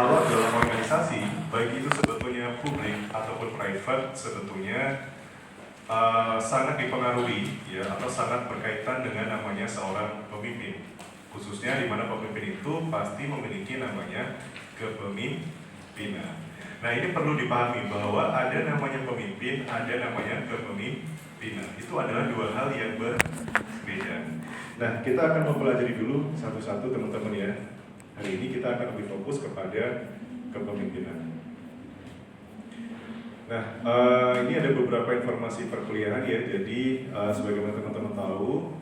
kalau dalam organisasi, baik itu sebetulnya publik ataupun private, sebetulnya sangat dipengaruhi ya, atau sangat berkaitan dengan namanya seorang pemimpin, khususnya di mana pemimpin itu pasti memiliki namanya kepemimpinan. Nah, ini perlu dipahami bahwa ada namanya pemimpin, ada namanya kepemimpinan. Itu adalah dua hal yang berbeda. Nah, kita akan mempelajari dulu satu-satu teman-teman ya. Hari ini kita akan lebih fokus kepada kepemimpinan. Nah, ini ada beberapa informasi perkuliahan ya. Jadi, sebagaimana teman-teman tahu,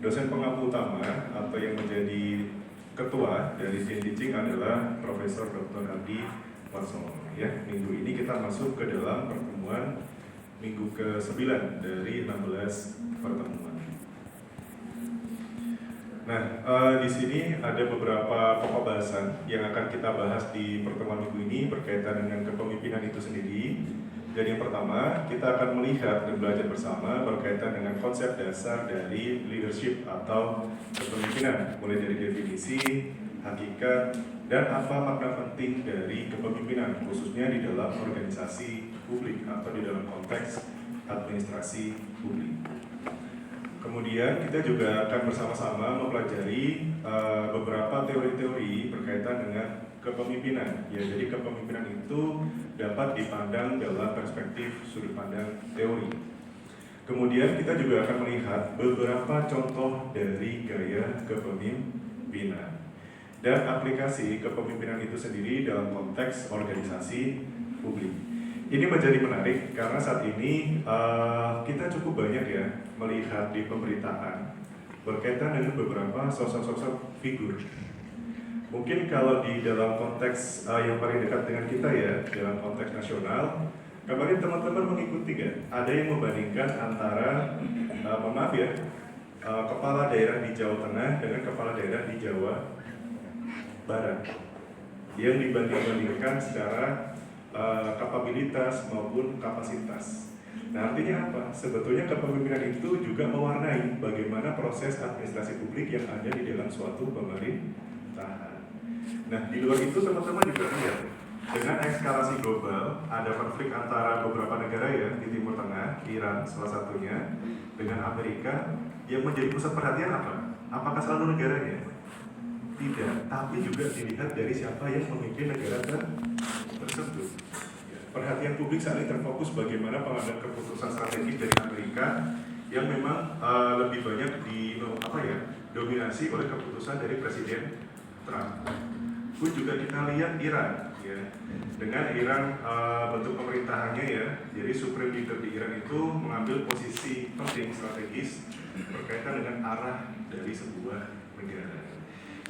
dosen pengampu utama atau yang menjadi ketua dari Team Teaching adalah Profesor Dr. Adi Warsono. Ya, minggu ini kita masuk ke dalam pertemuan minggu ke-9 dari 16 pertemuan. Nah, di sini ada beberapa pokok bahasan yang akan kita bahas di pertemuan minggu ini berkaitan dengan kepemimpinan itu sendiri. Dan yang pertama, kita akan melihat dan belajar bersama berkaitan dengan konsep dasar dari leadership atau kepemimpinan, mulai dari definisi, hakikat, dan apa makna penting dari kepemimpinan, khususnya di dalam organisasi publik atau di dalam konteks administrasi publik. Kemudian kita juga akan bersama-sama mempelajari beberapa teori-teori berkaitan dengan kepemimpinan. Ya, jadi kepemimpinan itu dapat dipandang dalam perspektif sudut pandang teori. Kemudian kita juga akan melihat beberapa contoh dari gaya kepemimpinan dan aplikasi kepemimpinan itu sendiri dalam konteks organisasi publik. Ini menjadi menarik karena saat ini kita cukup banyak ya melihat di pemberitaan berkaitan dengan beberapa sosok-sosok figur. Mungkin kalau di dalam konteks yang paling dekat dengan kita ya, dalam konteks nasional, kemarin teman-teman mengikuti kan? Ada yang membandingkan antara, maaf ya, kepala daerah di Jawa Tengah dengan kepala daerah di Jawa Barat, yang dibanding-bandingkan secara kapabilitas maupun kapasitas. Nah, artinya apa? Sebetulnya kepemimpinan itu juga mewarnai bagaimana proses administrasi publik yang ada di dalam suatu pemerintahan. Nah, di luar itu teman-teman juga lihat dengan eskalasi global, ada konflik antara beberapa negara ya di Timur Tengah, Iran salah satunya, dengan Amerika, yang menjadi pusat perhatian apa? Apakah selalu negaranya? Tidak, tapi juga dilihat dari siapa yang memimpin negara tersebut. Perhatian publik saat ini terfokus bagaimana pengambilan keputusan strategis dari Amerika yang memang lebih banyak dominasi oleh keputusan dari Presiden Trump. Pun juga kita lihat Iran, ya, dengan Iran bentuk pemerintahannya ya, jadi supreme leader di Iran itu mengambil posisi penting strategis berkaitan dengan arah dari sebuah negara.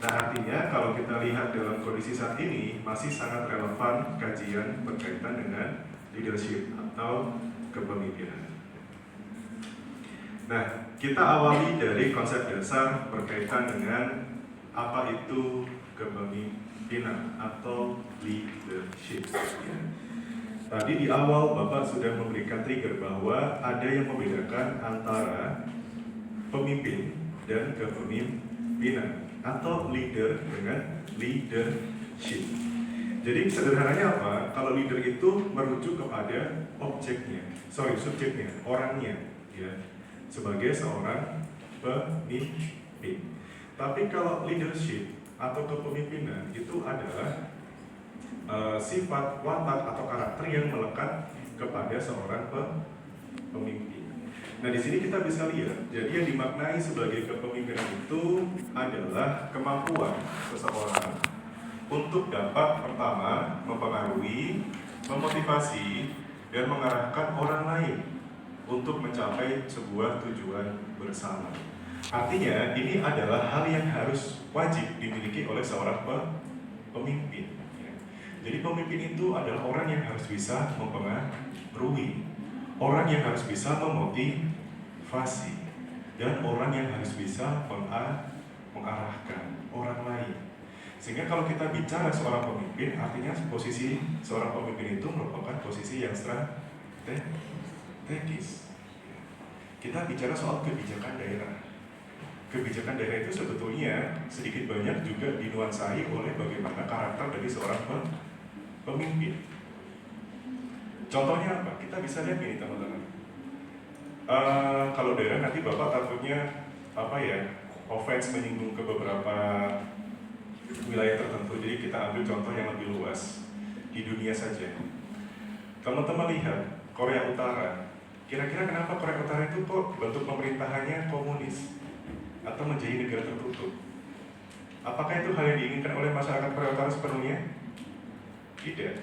Nah, artinya kalau kita lihat dalam kondisi saat ini masih sangat relevan kajian berkaitan dengan leadership atau kepemimpinan. Nah, kita awali dari konsep dasar berkaitan dengan apa itu kepemimpinan atau leadership. Tadi di awal Bapak sudah memberikan trigger bahwa ada yang membedakan antara pemimpin dan kepemimpinan atau leader dengan leadership. Jadi sederhananya apa? Kalau leader itu merujuk kepada subjeknya, orangnya, ya, sebagai seorang pemimpin. Tapi kalau leadership atau kepemimpinan itu adalah sifat, watak atau karakter yang melekat kepada seorang pemimpin. Nah, di sini kita bisa lihat, jadi yang dimaknai sebagai kepemimpinan itu adalah kemampuan seseorang untuk dapat pertama mempengaruhi, memotivasi, dan mengarahkan orang lain untuk mencapai sebuah tujuan bersama. Artinya, ini adalah hal yang harus wajib dimiliki oleh seorang pemimpin. Jadi pemimpin itu adalah orang yang harus bisa mempengaruhi, orang yang harus bisa memotivasi, dan orang yang harus bisa mengarahkan orang lain. Sehingga kalau kita bicara seorang pemimpin, artinya posisi seorang pemimpin itu merupakan posisi yang strategis. Kita bicara soal kebijakan daerah. Kebijakan daerah itu sebetulnya sedikit banyak juga dinuansai oleh bagaimana karakter karakter dari seorang pemimpin. Contohnya apa? Kita bisa lihat ini teman-teman. Kalau daerah nanti Bapak takutnya offense menyinggung ke beberapa wilayah tertentu, jadi kita ambil contoh yang lebih luas di dunia saja. Teman-teman lihat Korea Utara, kira-kira kenapa Korea Utara itu kok bentuk pemerintahannya komunis atau menjadi negara tertutup? Apakah itu hal yang diinginkan oleh masyarakat Korea Utara sepenuhnya? Tidak,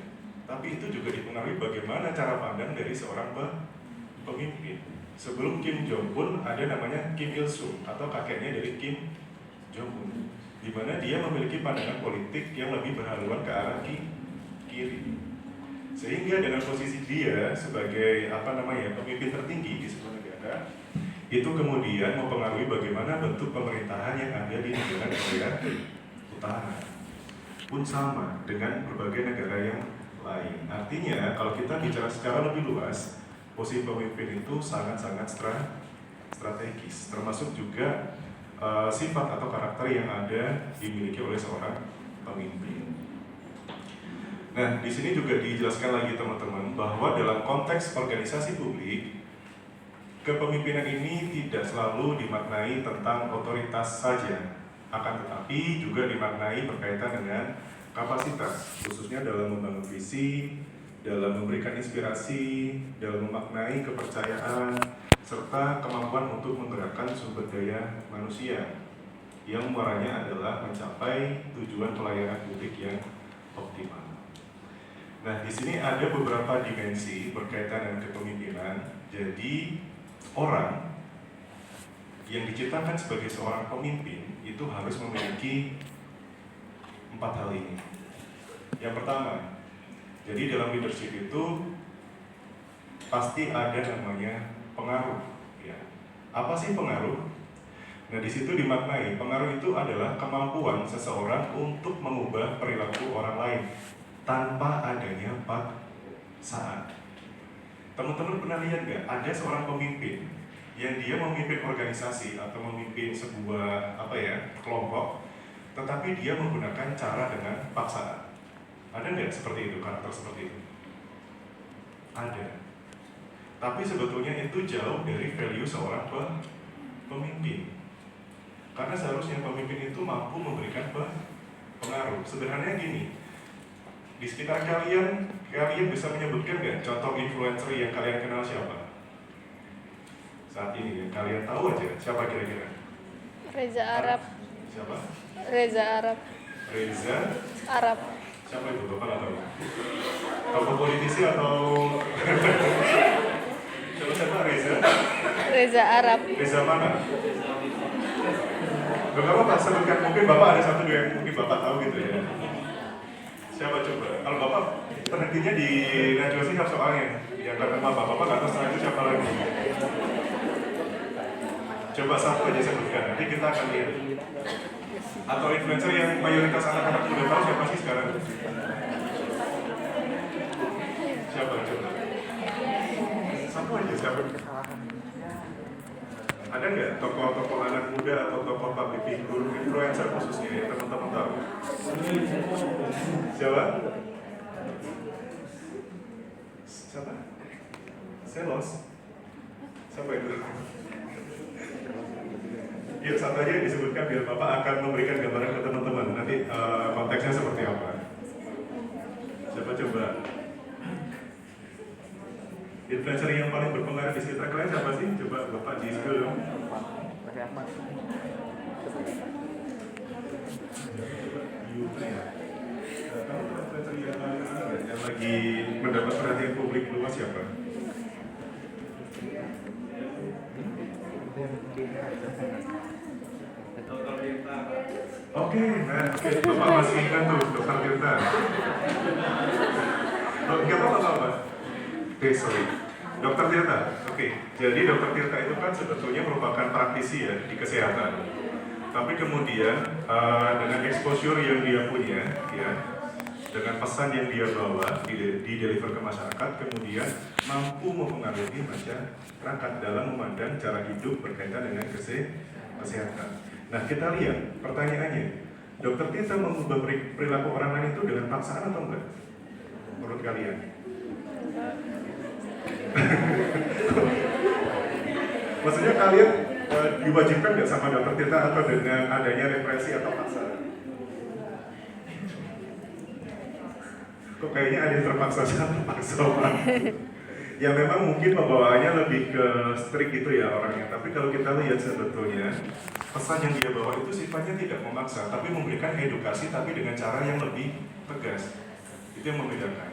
tapi itu juga dipengaruhi bagaimana cara pandang dari seorang pemimpin. Sebelum Kim Jong Un ada namanya Kim Il Sung atau kakeknya dari Kim Jong Un, di mana dia memiliki pandangan politik yang lebih berhaluan ke arah kiri. Sehingga dengan posisi dia sebagai pemimpin tertinggi di sebuah negara, itu kemudian mempengaruhi bagaimana bentuk pemerintahan yang ada di negara Korea Utara. Pun sama dengan berbagai negara yang lain. Artinya kalau kita bicara secara lebih luas, posisi pemimpin itu sangat-sangat strategis, termasuk juga sifat atau karakter yang ada dimiliki oleh seorang pemimpin. Nah, di sini juga dijelaskan lagi teman-teman bahwa dalam konteks organisasi publik, kepemimpinan ini tidak selalu dimaknai tentang otoritas saja, akan tetapi juga dimaknai berkaitan dengan kapasitas, khususnya dalam membangun visi, dalam memberikan inspirasi, dalam memaknai kepercayaan, serta kemampuan untuk menggerakkan sumber daya manusia yang muaranya adalah mencapai tujuan pelayanan publik yang optimal. Nah, di sini ada beberapa dimensi berkaitan dengan kepemimpinan. Jadi, orang yang diciptakan sebagai seorang pemimpin itu harus memiliki 4 hal ini. Yang pertama, jadi dalam leadership itu pasti ada namanya pengaruh. Ya. Apa sih pengaruh? Nah, di situ dimaknai pengaruh itu adalah kemampuan seseorang untuk mengubah perilaku orang lain tanpa adanya paksaan. Teman-teman pernah lihat nggak? Ada seorang pemimpin yang dia memimpin organisasi atau memimpin sebuah kelompok, tetapi dia menggunakan cara dengan paksaan. Ada nggak seperti itu, karakter seperti itu? Ada. Tapi sebetulnya itu jauh dari value seorang pemimpin. Karena seharusnya pemimpin itu mampu memberikan pengaruh. Sederhananya gini, di sekitar kalian bisa menyebutkan nggak contoh influencer yang kalian kenal siapa? Saat ini kalian tahu aja siapa kira-kira? Reza Arab. Siapa? Reza Arab. Reza Arab. Siapa itu? Bapak nggak tahu. Tokoh politisi atau siapa? Reza Arab. Reza mana? Gak apa-apa, sebutkan, mungkin Bapak ada satu dua yang mungkin Bapak tahu gitu ya. Siapa coba? Kalau Bapak penelitinya di Najwa Shihab soalnya, yang kata Bapak nggak tahu setelah itu siapa lagi. Coba satu aja sebutkan, nanti kita akan lihat. Atau influencer yang mayoritas anak-anak muda tahu siapa sih sekarang? Siapa coba? Satu aja siapa? Ada nggak tokoh-tokoh anak muda atau tokoh public figure influencer khususnya yang teman-teman tahu? Siapa? Siapa? Selos? Siapa itu? Ya, satu aja yang disebutkan biar Bapak akan memberikan gambaran ke teman-teman. Nanti konteksnya seperti apa? Siapa coba? Influencer yang paling berpengaruh di sekitar kalian siapa sih? Coba Bapak di skill dong. Yang lagi mendapat perhatian publik luas siapa? Oke, Bapak masih ingat tuh Dr. Tirta. Gak apa-apa. Sorry. Dr. Tirta. Oke. Jadi Dr. Tirta itu kan sebetulnya merupakan praktisi ya di kesehatan. Tapi kemudian dengan exposure yang dia punya, ya, dengan pesan yang dia bawa di deliver ke masyarakat, kemudian mampu mempengaruhi masyarakat dalam memandang cara hidup berkaitan dengan kesehatan. Nah, kita lihat pertanyaannya, Dokter Tita mengubah perilaku orang lain itu dengan paksaan atau enggak? Menurut kalian? Maksudnya kalian diwajibkan nggak sama dokter Tita atau dengan adanya represi atau paksaan? Kok kayaknya ada yang terpaksa sama terpaksa Pak? Ya memang mungkin pembawaannya lebih ke strict gitu ya orangnya. Tapi kalau kita lihat sebetulnya pesan yang dia bawa itu sifatnya tidak memaksa, tapi memberikan edukasi tapi dengan cara yang lebih tegas. Itu yang membedakan.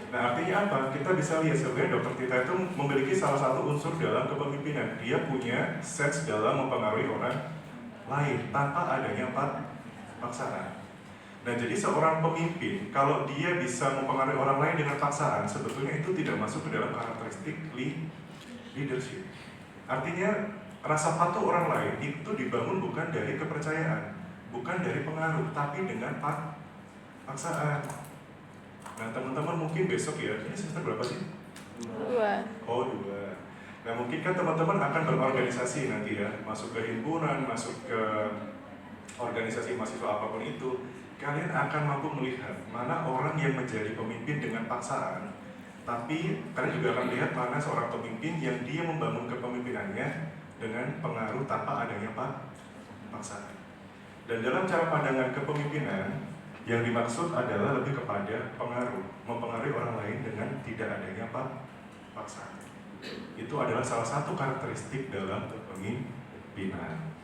Nah artinya apa? Kita bisa lihat sebenarnya dokter Tita itu memiliki salah satu unsur dalam kepemimpinan. Dia punya sense dalam mempengaruhi orang lain tanpa adanya paksaan. Nah jadi seorang pemimpin kalau dia bisa mempengaruhi orang lain dengan paksaan, sebetulnya itu tidak masuk ke dalam karakteristik leadership. Artinya rasa patuh orang lain itu dibangun bukan dari kepercayaan, bukan dari pengaruh, tapi dengan paksaan. Nah teman-teman mungkin besok ya, ini semester berapa sih? 2. Oh 2. Nah mungkin kan teman-teman akan berorganisasi nanti ya, masuk ke himpunan, masuk ke organisasi mahasiswa apapun itu. Kalian akan mampu melihat mana orang yang menjadi pemimpin dengan paksaan, tapi kalian juga akan lihat mana seorang pemimpin yang dia membangun kepemimpinannya dengan pengaruh tanpa adanya paksaan. Dan dalam cara pandangan kepemimpinan, yang dimaksud adalah lebih kepada pengaruh, mempengaruhi orang lain dengan tidak adanya paksaan. Itu adalah salah satu karakteristik dalam kepemimpinan.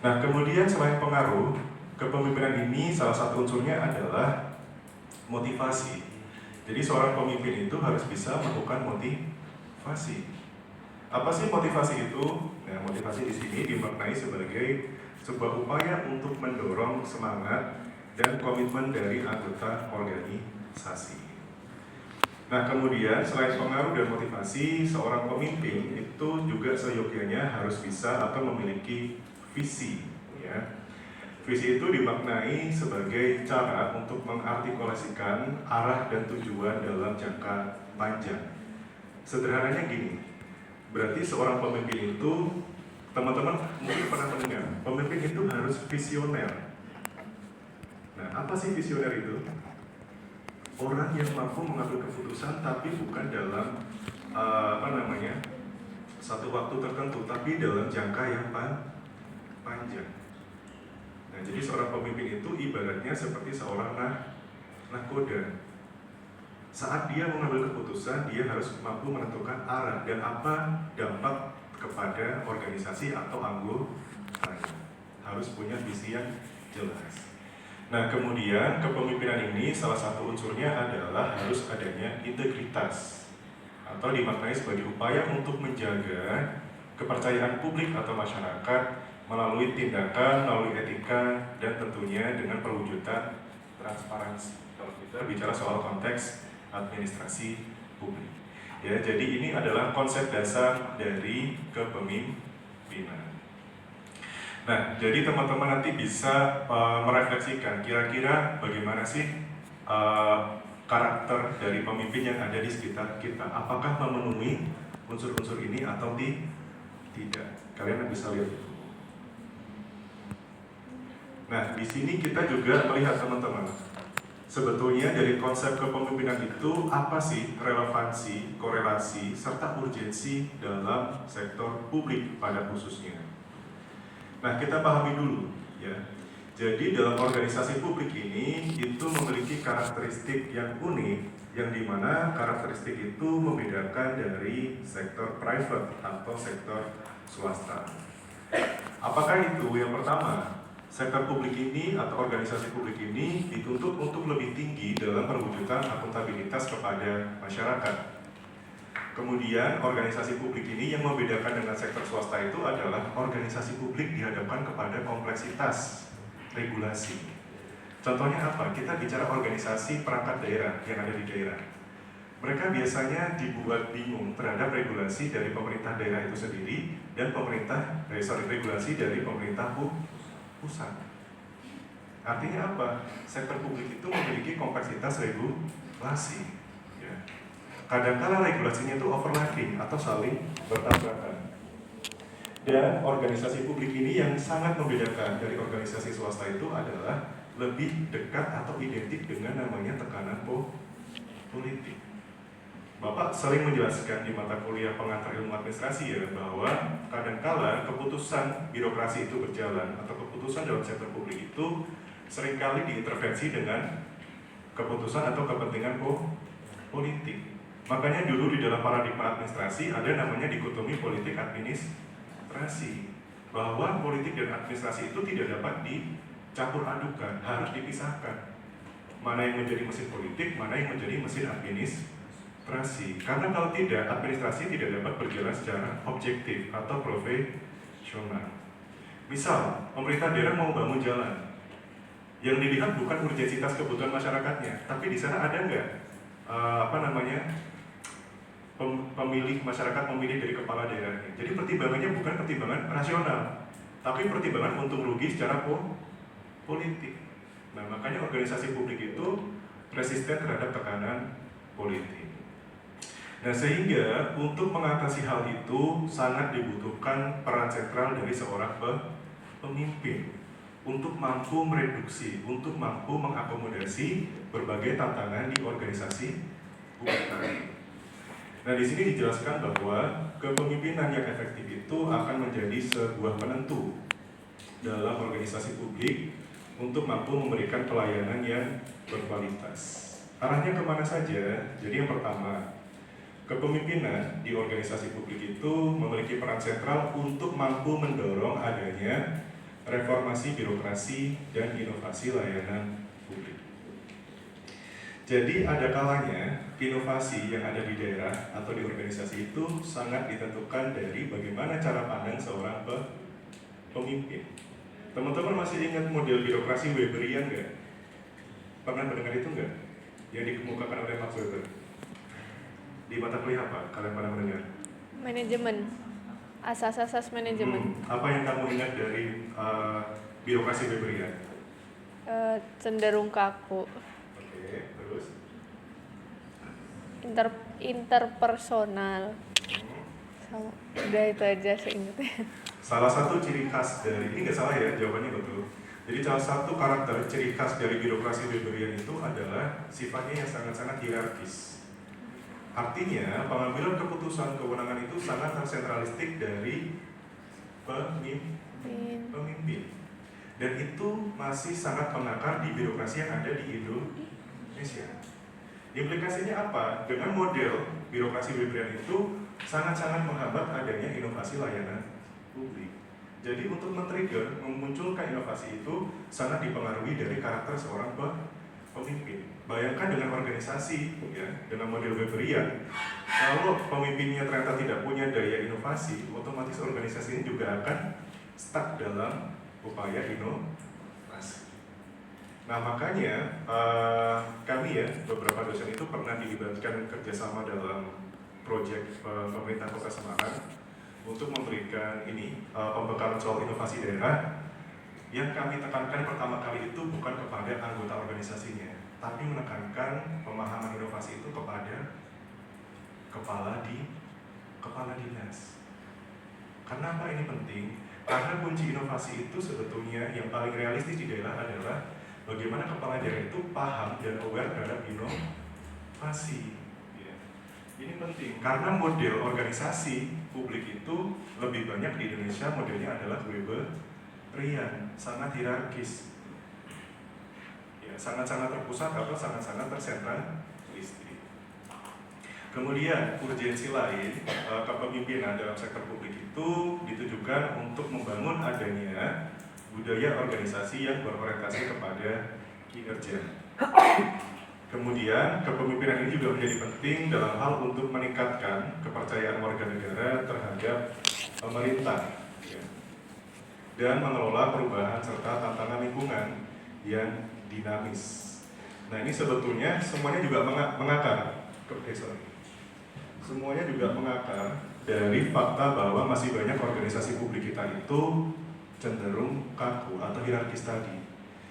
Nah, kemudian selain pengaruh, kepemimpinan ini salah satu unsurnya adalah motivasi. Jadi seorang pemimpin itu harus bisa melakukan motivasi. Apa sih motivasi itu? Nah, motivasi di sini dimaknai sebagai sebuah upaya untuk mendorong semangat dan komitmen dari anggota organisasi. Nah, kemudian selain pengaruh dan motivasi, seorang pemimpin itu juga seyogyanya harus bisa atau memiliki visi, ya. Visi itu dimaknai sebagai cara untuk mengartikulasikan arah dan tujuan dalam jangka panjang. Sederhananya gini, berarti seorang pemimpin itu, teman-teman mungkin pernah mendengar, pemimpin itu harus visioner. Nah, apa sih visioner itu? Orang yang mampu mengambil keputusan tapi bukan dalam satu waktu tertentu, tapi dalam jangka yang panjang. Nah, jadi seorang pemimpin itu ibaratnya seperti seorang nahkoda. Saat dia mengambil keputusan, dia harus mampu menentukan arah dan apa dampak kepada organisasi atau anggotanya. Harus punya visi yang jelas. Nah, kemudian kepemimpinan ini salah satu unsurnya adalah harus adanya integritas atau dimaknai sebagai upaya untuk menjaga kepercayaan publik atau masyarakat melalui tindakan, melalui etika, dan tentunya dengan perwujudan transparansi. Kalau kita bicara soal konteks administrasi publik, ya, jadi ini adalah konsep dasar dari kepemimpinan. Nah, jadi teman-teman nanti bisa merefleksikan kira-kira bagaimana sih karakter dari pemimpin yang ada di sekitar kita. Apakah memenuhi unsur-unsur ini atau tidak? Kalian bisa lihat itu. Nah, di sini kita juga melihat teman-teman, sebetulnya dari konsep kepemimpinan itu apa sih relevansi, korelasi, serta urgensi dalam sektor publik pada khususnya. Nah, kita pahami dulu ya. Jadi dalam organisasi publik ini itu memiliki karakteristik yang unik, yang dimana karakteristik itu membedakan dari sektor private atau sektor swasta. Apakah itu? Yang pertama, sektor publik ini atau organisasi publik ini dituntut untuk lebih tinggi dalam perwujudan akuntabilitas kepada masyarakat. Kemudian organisasi publik ini yang membedakan dengan sektor swasta itu adalah organisasi publik dihadapkan kepada kompleksitas regulasi. Contohnya apa? Kita bicara organisasi perangkat daerah yang ada di daerah. Mereka biasanya dibuat bingung terhadap regulasi dari pemerintah daerah itu sendiri dan regulasi dari pemerintah pusat. Artinya apa? Sektor publik itu memiliki kompleksitas regulasi. Ya. Kadang-kala regulasinya itu overlapping atau saling bertabrakan. Dan organisasi publik ini yang sangat membedakan dari organisasi swasta itu adalah lebih dekat atau identik dengan namanya tekanan politik. Bapak sering menjelaskan di mata kuliah pengantar ilmu administrasi ya, bahwa kadangkala keputusan birokrasi itu berjalan atau keputusan dalam sektor publik itu seringkali diintervensi dengan keputusan atau kepentingan politik. Makanya dulu di dalam paradigma administrasi ada namanya dikotomi politik administrasi, bahwa politik dan administrasi itu tidak dapat dicampur adukan, harus dipisahkan. Mana yang menjadi mesin politik, mana yang menjadi mesin administrasi. Karena kalau tidak, administrasi tidak dapat berjalan secara objektif atau profesional. Misal, pemerintah daerah mau bangun jalan, yang dilihat bukan urgensitas kebutuhan masyarakatnya, tapi di sana ada nggak pemilih masyarakat memilih dari kepala daerahnya. Jadi pertimbangannya bukan pertimbangan rasional, tapi pertimbangan untung rugi secara politik. Nah, makanya organisasi publik itu resisten terhadap tekanan politik. Nah, sehingga untuk mengatasi hal itu sangat dibutuhkan peran sentral dari seorang pemimpin untuk mampu mereduksi, untuk mampu mengakomodasi berbagai tantangan di organisasi publik. Nah, di sini dijelaskan bahwa kepemimpinan yang efektif itu akan menjadi sebuah penentu dalam organisasi publik untuk mampu memberikan pelayanan yang berkualitas. Arahnya kemana saja? Jadi yang pertama, kepemimpinan di organisasi publik itu memiliki peran sentral untuk mampu mendorong adanya reformasi birokrasi dan inovasi layanan publik. Jadi ada kalanya inovasi yang ada di daerah atau di organisasi itu sangat ditentukan dari bagaimana cara pandang seorang pemimpin. Teman-teman masih ingat model birokrasi Weberian nggak? Pernah mendengar itu nggak? Yang dikemukakan oleh Max Weber. Di mata kuliah apa? Kalian pernah mendengar? Manajemen. Asas-asas manajemen. Apa yang kamu ingat dari birokrasi Weberian? Cenderung kaku. Oke, terus? Interpersonal. Sama. Udah itu aja seingetnya. Salah satu ciri khas dari, ini nggak salah ya, jawabannya betul. Jadi salah satu karakter ciri khas dari birokrasi Weberian itu adalah sifatnya yang sangat-sangat hierarkis. Artinya, pengambilan keputusan kewenangan itu sangat sentralistik dari pemimpin. Dan itu masih sangat mengakar di birokrasi yang ada di Indonesia. Implikasinya apa? Dengan model birokrasi Weberian itu sangat-sangat menghambat adanya inovasi layanan publik. Jadi untuk men-trigger, memunculkan inovasi itu sangat dipengaruhi dari karakter seorang pemimpin. Bayangkan dengan organisasi, ya, dengan model Weberian, kalau pemimpinnya ternyata tidak punya daya inovasi, otomatis organisasi ini juga akan stuck dalam upaya inovasi. Nah, makanya kami ya, beberapa dosen itu pernah dilibatkan kerjasama dalam proyek pemerintah Kota Semarang untuk memberikan pembekalan soal inovasi daerah. Yang kami tekankan pertama kali itu bukan kepada anggota organisasinya, tapi menekankan pemahaman inovasi itu kepada kepala dinas. Kenapa ini penting? Karena kunci inovasi itu sebetulnya yang paling realistis di daerah adalah bagaimana kepala daerah itu paham dan aware terhadap inovasi. Ya. Ini penting karena model organisasi publik itu lebih banyak di Indonesia modelnya adalah Weberian, sangat hierarkis. Sangat-sangat terpusat atau sangat-sangat tersentralistik. Kemudian urgensi lain kepemimpinan dalam sektor publik itu ditujukan untuk membangun adanya budaya organisasi yang berorientasi kepada kinerja. Kemudian kepemimpinan ini juga menjadi penting dalam hal untuk meningkatkan kepercayaan warga negara terhadap pemerintah, ya, dan mengelola perubahan serta tantangan lingkungan yang dinamis. Nah, ini sebetulnya semuanya juga mengakar. Semuanya juga mengakar dari fakta bahwa masih banyak organisasi publik kita itu cenderung kaku atau hierarkis tadi.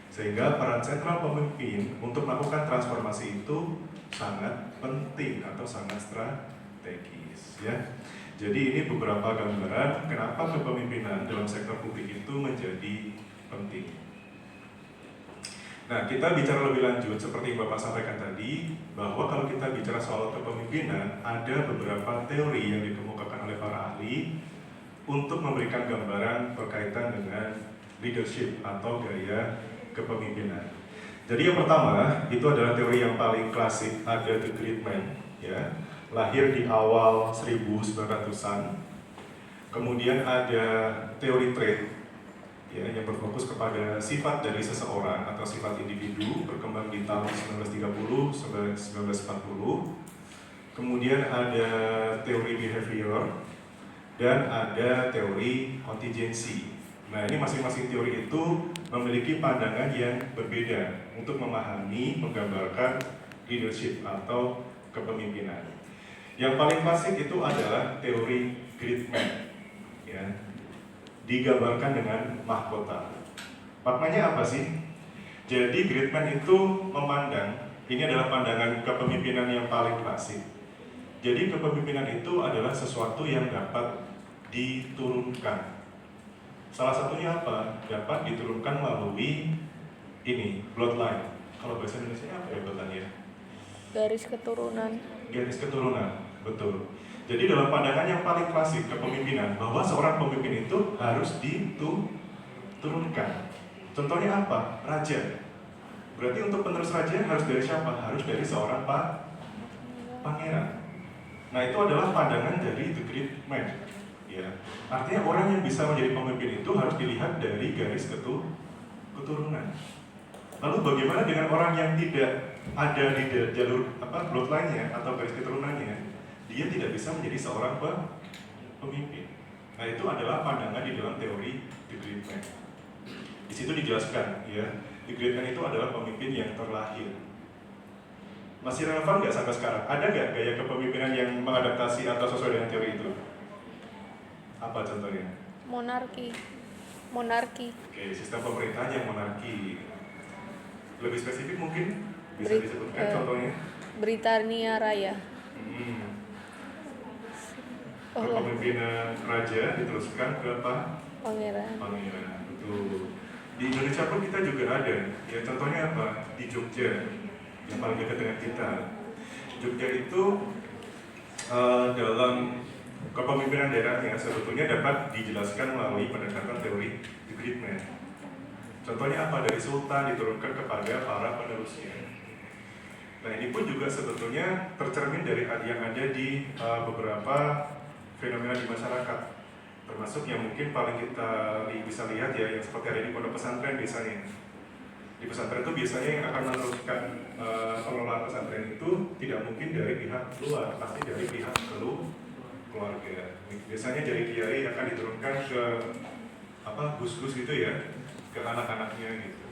Sehingga peran sentral pemimpin untuk melakukan transformasi itu sangat penting atau sangat strategis, ya. Jadi ini beberapa gambaran kenapa kepemimpinan dalam sektor publik itu menjadi penting. Nah, kita bicara lebih lanjut seperti yang Bapak sampaikan tadi, bahwa kalau kita bicara soal kepemimpinan, ada beberapa teori yang dikemukakan oleh para ahli untuk memberikan gambaran berkaitan dengan leadership atau gaya kepemimpinan. Jadi yang pertama, itu adalah teori yang paling klasik, ada The Great Man, ya, lahir di awal 1900-an. Kemudian ada teori trait, ya, yang berfokus kepada sifat dari seseorang atau sifat individu, berkembang di tahun 1930 sampai 1940. Kemudian ada teori behavior dan ada teori kontingensi. Nah, ini masing-masing teori itu memiliki pandangan yang berbeda untuk memahami, menggambarkan leadership atau kepemimpinan. Yang paling klasik itu adalah teori Great Man, ya, digambarkan dengan mahkota. Maknanya apa sih? Jadi Great Man itu memandang, ini adalah pandangan kepemimpinan yang paling klasik. Jadi kepemimpinan itu adalah sesuatu yang dapat diturunkan. Salah satunya apa? Dapat diturunkan melalui ini, bloodline. Kalau bahasa Indonesia apa ya bloodline ya? Garis keturunan. Garis keturunan, betul. Jadi dalam pandangan yang paling klasik kepemimpinan, bahwa seorang pemimpin itu harus diturunkan. Contohnya apa? Raja. Berarti untuk penerus raja harus dari siapa? Harus dari seorang pangeran. Nah, itu adalah pandangan dari The Great Man. Ya. Artinya orang yang bisa menjadi pemimpin itu harus dilihat dari garis keturunan. Lalu bagaimana dengan orang yang tidak ada di jalur bloodline-nya atau garis keturunannya? Dia tidak bisa menjadi seorang pemimpin. Nah, itu adalah pandangan di dalam teori The Great Man. Di situ dijelaskan, ya, The Great Man itu adalah pemimpin yang terlahir. Masih relevan nggak sampai sekarang? Ada nggak gaya kepemimpinan yang mengadaptasi atau sesuai dengan teori itu? Apa contohnya? Monarki. Oke, sistem pemerintahan yang monarki. Lebih spesifik mungkin bisa disebutkan contohnya? Britania Raya. Kepemimpinan raja diteruskan ke Pangeran. Betul. Di Indonesia pun kita juga ada. Ya, contohnya apa? Di Jogja, yang paling dekat dengan kita. Jogja itu dalam kepemimpinan daerahnya sebetulnya dapat dijelaskan melalui pendekatan teori The Great Man. Contohnya apa? Dari sultan diturunkan kepada para penerusnya. Nah, ini pun juga sebetulnya tercermin dari yang ada di beberapa fenomena di masyarakat, termasuk yang mungkin paling kita bisa lihat ya, yang seperti ada di pondok pesantren biasanya. Di pesantren itu biasanya yang akan meneruskan pengelolaan pesantren itu tidak mungkin dari pihak luar, pasti dari pihak keluarga. Biasanya dari kiai akan diturunkan ke gus-gus gitu ya, ke anak-anaknya gitu.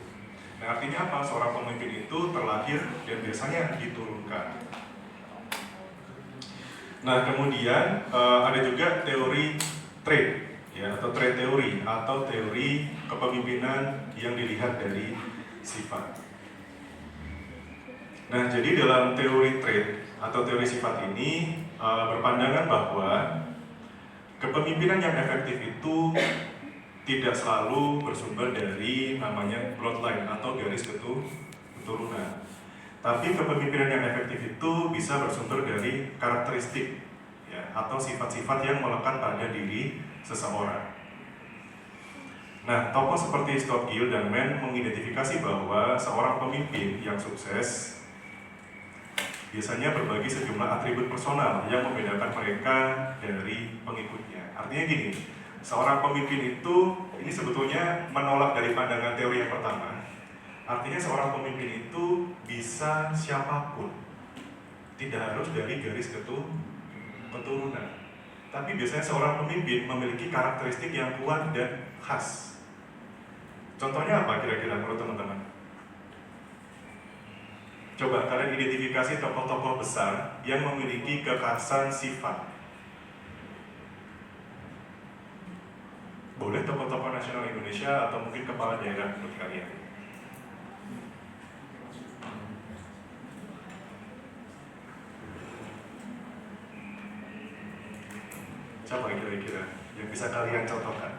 Nah, artinya apa? Seorang pemimpin itu terlahir dan biasanya diturunkan. Nah, kemudian ada juga teori trait, ya, atau trait teori atau teori kepemimpinan yang dilihat dari sifat. Nah, jadi dalam teori trait atau teori sifat ini berpandangan bahwa kepemimpinan yang efektif itu tidak selalu bersumber dari namanya bloodline atau garis keturunan. Tapi kepemimpinan yang efektif itu bisa bersumber dari karakteristik, ya, atau sifat-sifat yang melekat pada diri seseorang. Nah, tokoh seperti Stuart Gill dan Mann mengidentifikasi bahwa seorang pemimpin yang sukses biasanya berbagi sejumlah atribut personal yang membedakan mereka dari pengikutnya. Artinya gini, seorang pemimpin itu ini sebetulnya menolak dari pandangan teori yang pertama. Artinya seorang pemimpin itu bisa siapapun, tidak harus dari garis keturunan. Tapi biasanya seorang pemimpin memiliki karakteristik yang kuat dan khas. Contohnya apa kira-kira menurut teman-teman? Coba kalian identifikasi tokoh-tokoh besar yang memiliki kekhasan sifat. Boleh tokoh-tokoh nasional Indonesia atau mungkin kepala daerah menurut kalian? Siapa kira-kira yang bisa kalian contohkan?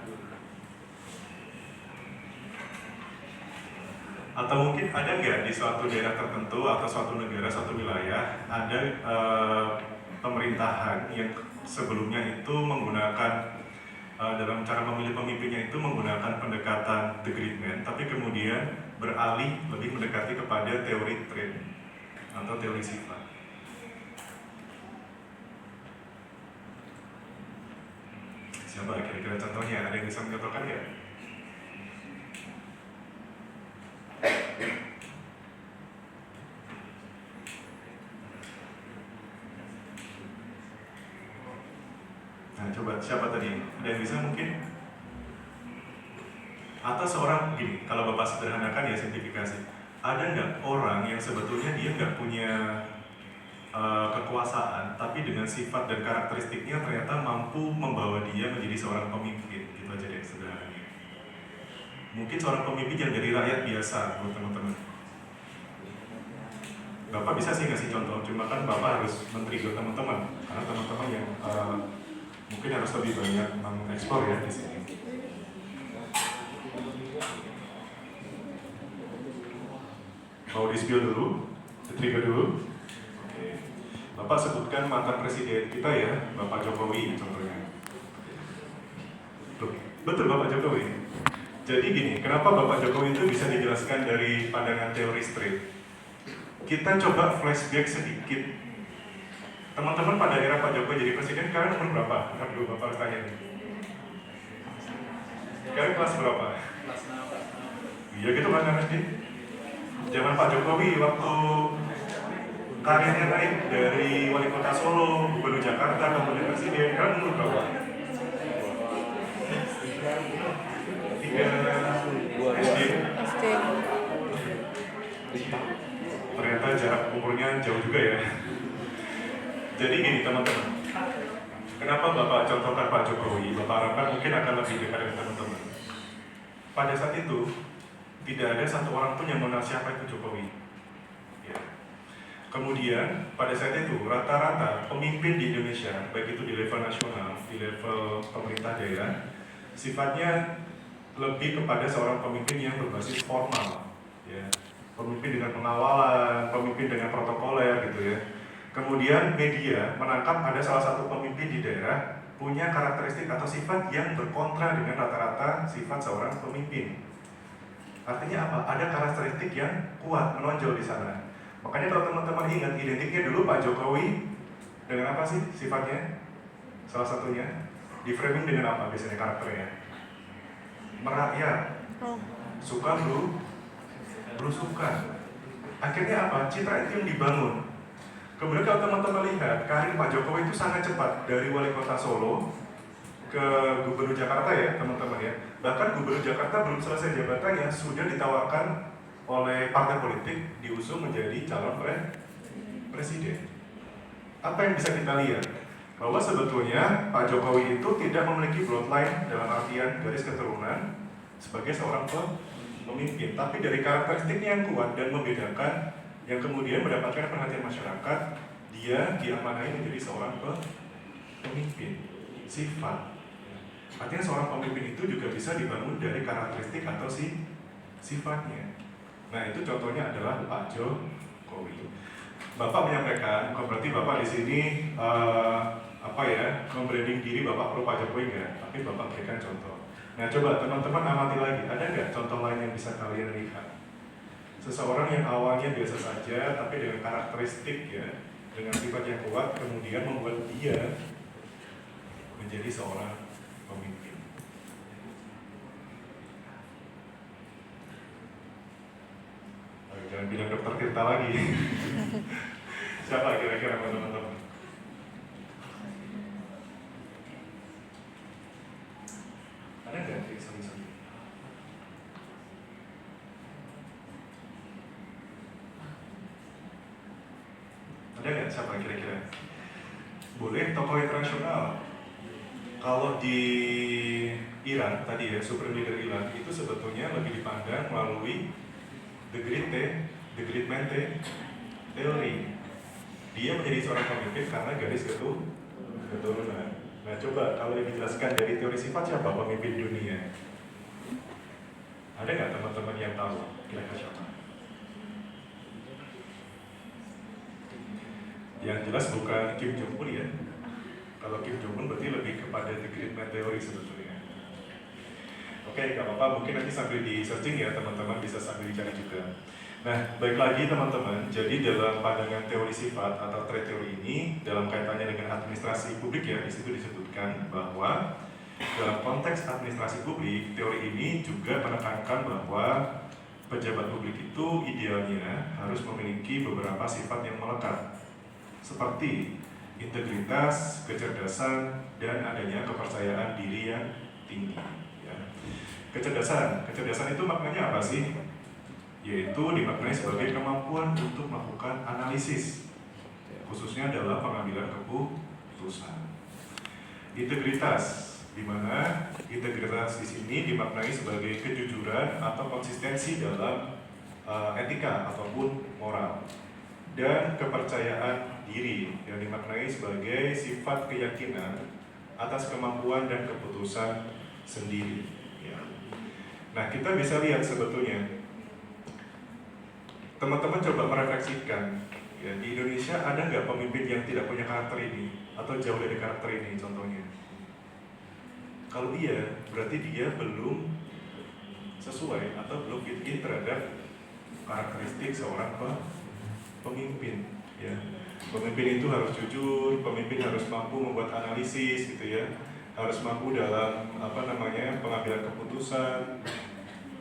Atau mungkin ada nggak di suatu daerah tertentu atau suatu negara, suatu wilayah ada pemerintahan yang sebelumnya itu menggunakan dalam cara memilih pemimpinnya itu menggunakan pendekatan the great man, tapi kemudian beralih lebih mendekati kepada teori trait atau teori sifat. Siapa kira-kira contohnya? Ada yang bisa mencontohkan nggak? Nah, coba siapa tadi? Ada yang bisa mungkin? Atau seorang, gini, kalau Bapak sederhanakan ya simplifikasi, ada nggak orang yang sebetulnya dia nggak punya kekuasaan, tapi dengan sifat dan karakteristiknya ternyata mampu membawa dia menjadi seorang pemimpin, gitu aja deh sederhananya. Mungkin seorang pemimpin yang dari rakyat biasa, buat teman-teman. Bapak bisa sih ngasih contoh, cuma kan Bapak harus men-trigger teman-teman, karena teman-teman yang mungkin harus lebih banyak mengeksplor ya di sini. Mau di-spill dulu? Di-trigger dulu? Oke. Bapak sebutkan mantan presiden kita ya, Bapak Jokowi contohnya. Loh, betul Bapak Jokowi? Jadi gini, kenapa Bapak Jokowi itu bisa dijelaskan dari pandangan teori straight? Kita coba flashback sedikit. Teman-teman pada era Pak Jokowi jadi presiden, kalian umur berapa? Ntar dulu Bapak harus tanya nih. Kalian kelas berapa? Kelas 6. Iya gitu kan SD? Zaman Pak Jokowi waktu karirnya naik dari wali kota Solo, gubernur Jakarta, kemudian presiden, kalian umur berapa? 3 SD. Ternyata jarak umurnya jauh juga ya. Jadi gini teman-teman, kenapa Bapak contohkan Pak Jokowi? Bapak harapkan mungkin akan lebih dekat dengan teman-teman. Pada saat itu, tidak ada satu orang pun yang mengenal siapa itu Jokowi. Ya. Kemudian, pada saat itu, rata-rata pemimpin di Indonesia, baik itu di level nasional, di level pemerintah daerah, sifatnya lebih kepada seorang pemimpin yang berbasis formal. Ya. Pemimpin dengan pengawalan, pemimpin dengan protokoler gitu ya. Kemudian media menangkap ada salah satu pemimpin di daerah punya karakteristik atau sifat yang berkontra dengan rata-rata sifat seorang pemimpin. Artinya apa? Ada karakteristik yang kuat menonjol di sana. Makanya kalau teman-teman ingat identiknya dulu Pak Jokowi dengan apa sih sifatnya? Salah satunya di framing dengan apa biasanya karakternya? Merakyat, suka belusukan. Akhirnya apa? Citra itu yang dibangun. Kemudian kalau teman-teman lihat, karir Pak Jokowi itu sangat cepat dari wali kota Solo ke gubernur Jakarta ya teman-teman ya. Bahkan gubernur Jakarta belum selesai jabatannya sudah ditawarkan oleh partai politik diusung menjadi calon presiden. Apa yang bisa kita lihat? Bahwa sebetulnya Pak Jokowi itu tidak memiliki bloodline dalam artian garis keturunan sebagai seorang pemimpin, tapi dari karakteristiknya yang kuat dan membedakan yang kemudian mendapatkan perhatian masyarakat, dia diamanai menjadi seorang pemimpin, sifat. Artinya seorang pemimpin itu juga bisa dibangun dari karakteristik atau sifatnya. Nah itu contohnya adalah Pak Jokowi. Bapak menyampaikan, berarti Bapak di sini membranding diri Bapak pro Pak Jokowi enggak? Tapi Bapak berikan contoh. Nah coba teman-teman amati lagi, ada nggak contoh lain yang bisa kalian lihat? Seseorang yang awalnya biasa saja, tapi dengan karakteristik ya, dengan sifat yang kuat, kemudian membuat dia menjadi seorang pemimpin. Jangan bilang Dokter Tirta lagi. Siapa kira-kira teman-teman? Ada nggak tulisan-tulisan? Ada nggak siapa kira-kira? Boleh tokoh internasional. Kalau di Iran tadi ya, super leader Iran itu sebetulnya lebih dipandang melalui the great man teori. Dia menjadi seorang pemimpin karena garis keturunan. Nah coba kalau dijelaskan dari teori sifat siapa pemimpin dunia? Ada nggak teman-teman yang tahu kira-kira siapa? Yang jelas bukan Kim Jong Un ya. Kalau Kim Jong Un berarti lebih kepada The Great Man Theory sebetulnya. Oke, nggak apa-apa, mungkin nanti sambil di searching ya teman-teman, bisa sambil dicari juga. Nah, baik lagi teman-teman, jadi dalam pandangan teori sifat atau trait teori ini, dalam kaitannya dengan administrasi publik ya, di situ disebutkan bahwa dalam konteks administrasi publik, teori ini juga menekankan bahwa pejabat publik itu idealnya harus memiliki beberapa sifat yang melekat, seperti integritas, kecerdasan, dan adanya kepercayaan diri yang tinggi. Ya. Kecerdasan itu maknanya apa sih? Yaitu dimaknai sebagai kemampuan untuk melakukan analisis, khususnya dalam pengambilan keputusan. Integritas, di mana integritas di sini dimaknai sebagai kejujuran atau konsistensi dalam etika ataupun moral. Dan kepercayaan diri yang dimaknai sebagai sifat keyakinan atas kemampuan dan keputusan sendiri. Ya. Nah, kita bisa lihat sebetulnya, teman-teman coba merefleksikan, ya, di Indonesia ada nggak pemimpin yang tidak punya karakter ini atau jauh dari karakter ini contohnya? Kalau iya, berarti dia belum sesuai atau belum fit terhadap karakteristik seorang pemimpin. Ya. Pemimpin itu harus jujur, pemimpin harus mampu membuat analisis, gitu ya, harus mampu dalam pengambilan keputusan,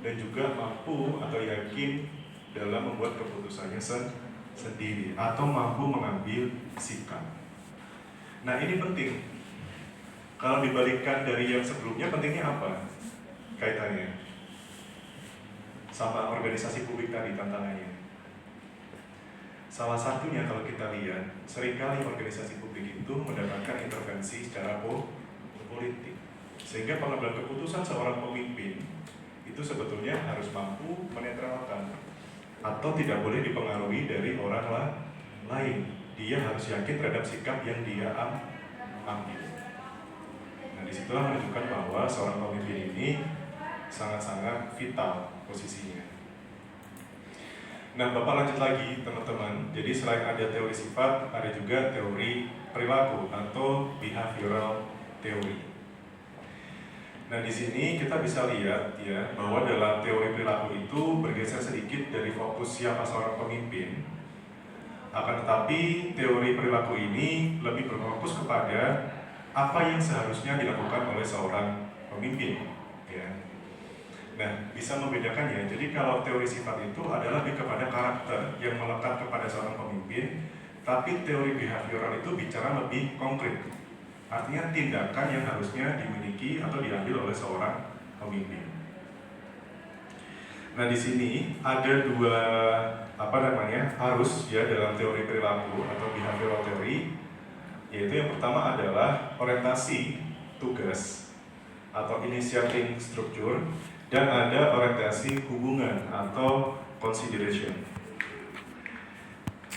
dan juga mampu atau yakin dalam membuat keputusannya sendiri atau mampu mengambil sikap. Nah, ini penting. Kalau dibalikkan dari yang sebelumnya, pentingnya apa kaitannya sama organisasi publik tadi tantangannya? Salah satunya kalau kita lihat, seringkali organisasi publik itu mendapatkan intervensi secara politik, sehingga pengambilan keputusan seorang pemimpin itu sebetulnya harus mampu menetralkan atau tidak boleh dipengaruhi dari orang lain. Dia harus yakin terhadap sikap yang dia ambil. Nah, disitulah menunjukkan bahwa seorang pemimpin ini sangat-sangat vital posisinya. Nah, Bapak lanjut lagi teman-teman. Jadi selain ada teori sifat, ada juga teori perilaku atau behavioral theory. Nah, di sini kita bisa lihat ya bahwa dalam teori perilaku itu bergeser sedikit dari fokus siapa seorang pemimpin. Akan tetapi teori perilaku ini lebih berfokus kepada apa yang seharusnya dilakukan oleh seorang pemimpin. Ya. Nah, bisa membedakannya. Jadi kalau teori sifat itu adalah lebih kepada karakter yang melekat kepada seorang pemimpin, tapi teori behavioral itu bicara lebih konkret. Artinya tindakan yang harusnya dimiliki atau diambil oleh seorang pemimpin. Nah, di sini ada dua arus ya dalam teori perilaku atau behavioral theory, yaitu yang pertama adalah orientasi tugas atau initiating structure, dan ada orientasi hubungan atau consideration.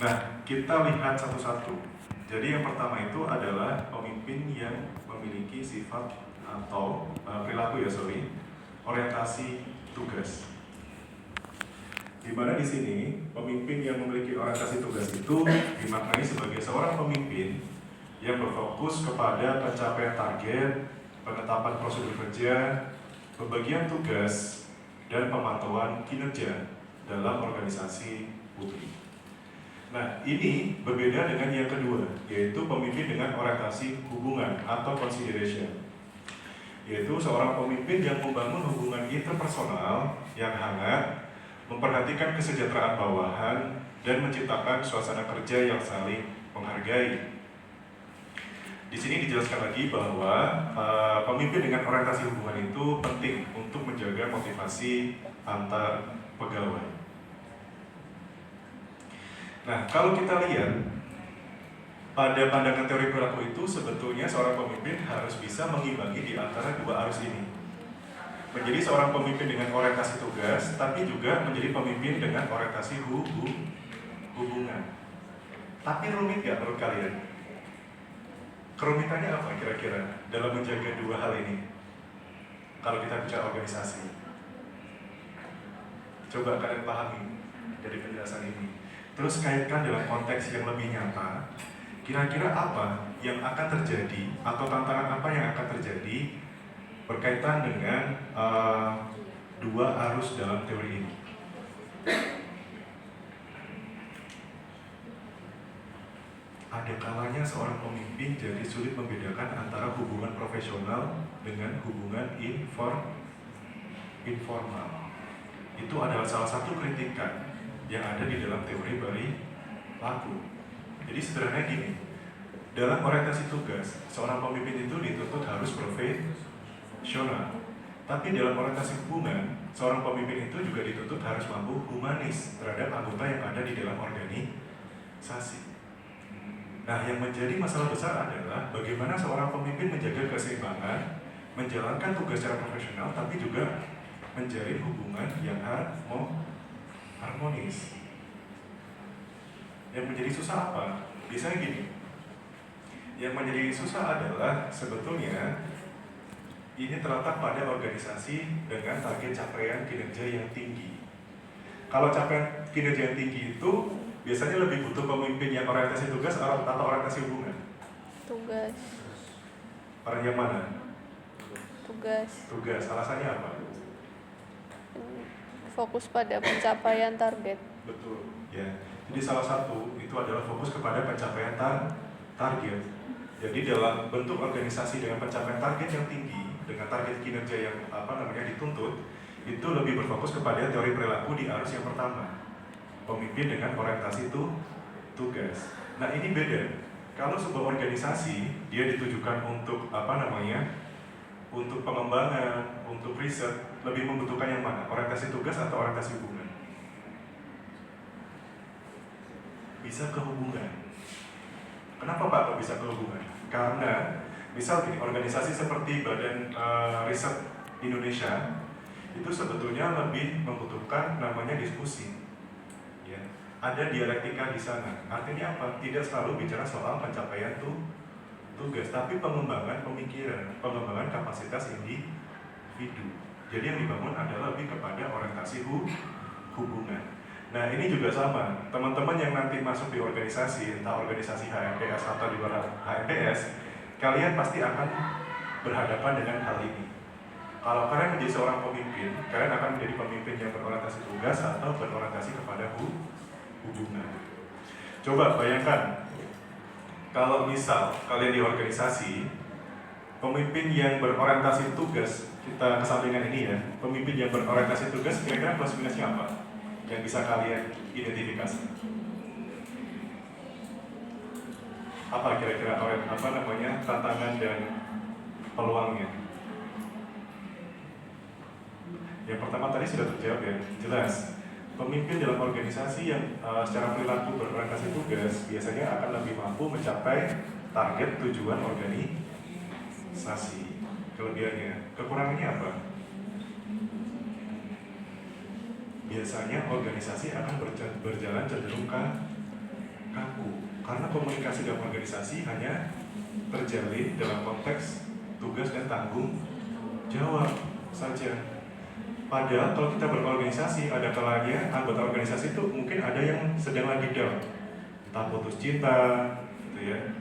Nah, kita lihat satu-satu. Jadi yang pertama itu adalah pemimpin yang memiliki sifat atau orientasi tugas. Di mana di sini pemimpin yang memiliki orientasi tugas itu dimaknai sebagai seorang pemimpin yang berfokus kepada pencapaian target, penetapan prosedur kerja, pembagian tugas, dan pemantauan kinerja dalam organisasi publik. Nah, ini berbeda dengan yang kedua, yaitu pemimpin dengan orientasi hubungan atau consideration, yaitu seorang pemimpin yang membangun hubungan interpersonal yang hangat, memperhatikan kesejahteraan bawahan, dan menciptakan suasana kerja yang saling menghargai. Di sini dijelaskan lagi bahwa pemimpin dengan orientasi hubungan itu penting untuk menjaga motivasi antar pegawai. Nah, kalau kita lihat pada pandangan teori perilaku itu sebetulnya seorang pemimpin harus bisa mengimbangi di antara dua arus ini. Menjadi seorang pemimpin dengan orientasi tugas, tapi juga menjadi pemimpin dengan orientasi hubungan. Tapi rumit nggak menurut kalian? Kerumitannya apa kira-kira dalam menjaga dua hal ini? Kalau kita bicara organisasi, Coba kalian pahami dari penjelasan ini. Terus kaitkan dalam konteks yang lebih nyata. Kira-kira apa yang akan terjadi atau tantangan apa yang akan terjadi berkaitan dengan dua arus dalam teori ini? Ada kalanya seorang pemimpin jadi sulit membedakan antara hubungan profesional dengan hubungan informal. Itu adalah salah satu kritikan yang ada di dalam teori perilaku. Jadi sederhananya gini, dalam orientasi tugas, seorang pemimpin itu dituntut harus profesional. Tapi dalam orientasi hubungan, seorang pemimpin itu juga dituntut harus mampu humanis terhadap anggota yang ada di dalam organisasi. Nah, yang menjadi masalah besar adalah bagaimana seorang pemimpin menjaga keseimbangan, menjalankan tugas secara profesional, tapi juga menjalin hubungan yang harmonis. Yang menjadi susah apa? Biasanya gini, yang menjadi susah adalah sebetulnya ini terletak pada organisasi dengan target capaian kinerja yang tinggi. Kalau capaian kinerja yang tinggi itu biasanya lebih butuh pemimpin yang orientasi tugas atau orientasi hubungan? Tugas. Orang yang mana? Tugas. Tugas. Alasannya apa? Fokus pada pencapaian target. Betul. Ya. Jadi salah satu itu adalah fokus kepada pencapaian target. Jadi dalam bentuk organisasi dengan pencapaian target yang tinggi, dengan target kinerja yang dituntut, itu lebih berfokus kepada teori perilaku di arus yang pertama. Pemimpin dengan orientasi itu tugas. Nah, ini beda. Kalau sebuah organisasi dia ditujukan untuk untuk pengembangan, untuk riset, lebih membutuhkan yang mana? Orientasi tugas atau orientasi hubungan? Bisa ke hubungan. Kenapa Pak kok bisa ke hubungan? Karena misal gini, organisasi seperti Badan Riset Indonesia itu sebetulnya lebih membutuhkan namanya diskusi. Ya, ada dialektika di sana. Artinya apa? Tidak selalu bicara soal pencapaian tugas, tapi pengembangan pemikiran, pengembangan kapasitas individu. Jadi yang dibangun adalah lebih kepada orientasi hubungan. Nah, ini juga sama. Teman-teman yang nanti masuk di organisasi, entah organisasi HMPS atau di luar HMPS, kalian pasti akan berhadapan dengan hal ini. Kalau kalian menjadi seorang pemimpin, kalian akan menjadi pemimpin yang berorientasi tugas atau berorientasi kepada hubungan. Coba bayangkan, kalau misal kalian di organisasi, pemimpin yang berorientasi tugas, kita kesampingan ini ya, pemimpin yang berorientasi tugas, kira-kira plus minusnya apa? Yang bisa kalian identifikasi? Apa kira-kira tantangan dan peluangnya? Yang pertama tadi sudah terjawab ya, jelas. Pemimpin dalam organisasi yang secara perilaku berorientasi tugas biasanya akan lebih mampu mencapai target tujuan organisasi. Kelebihannya, kekurangannya apa? Biasanya organisasi akan berjalan cenderung kaku karena komunikasi dalam organisasi hanya terjalin dalam konteks tugas dan tanggung jawab saja. Padahal kalau kita berorganisasi, ada kalanya anggota organisasi itu mungkin ada yang sedang lagi down, entah putus cinta, gitu ya,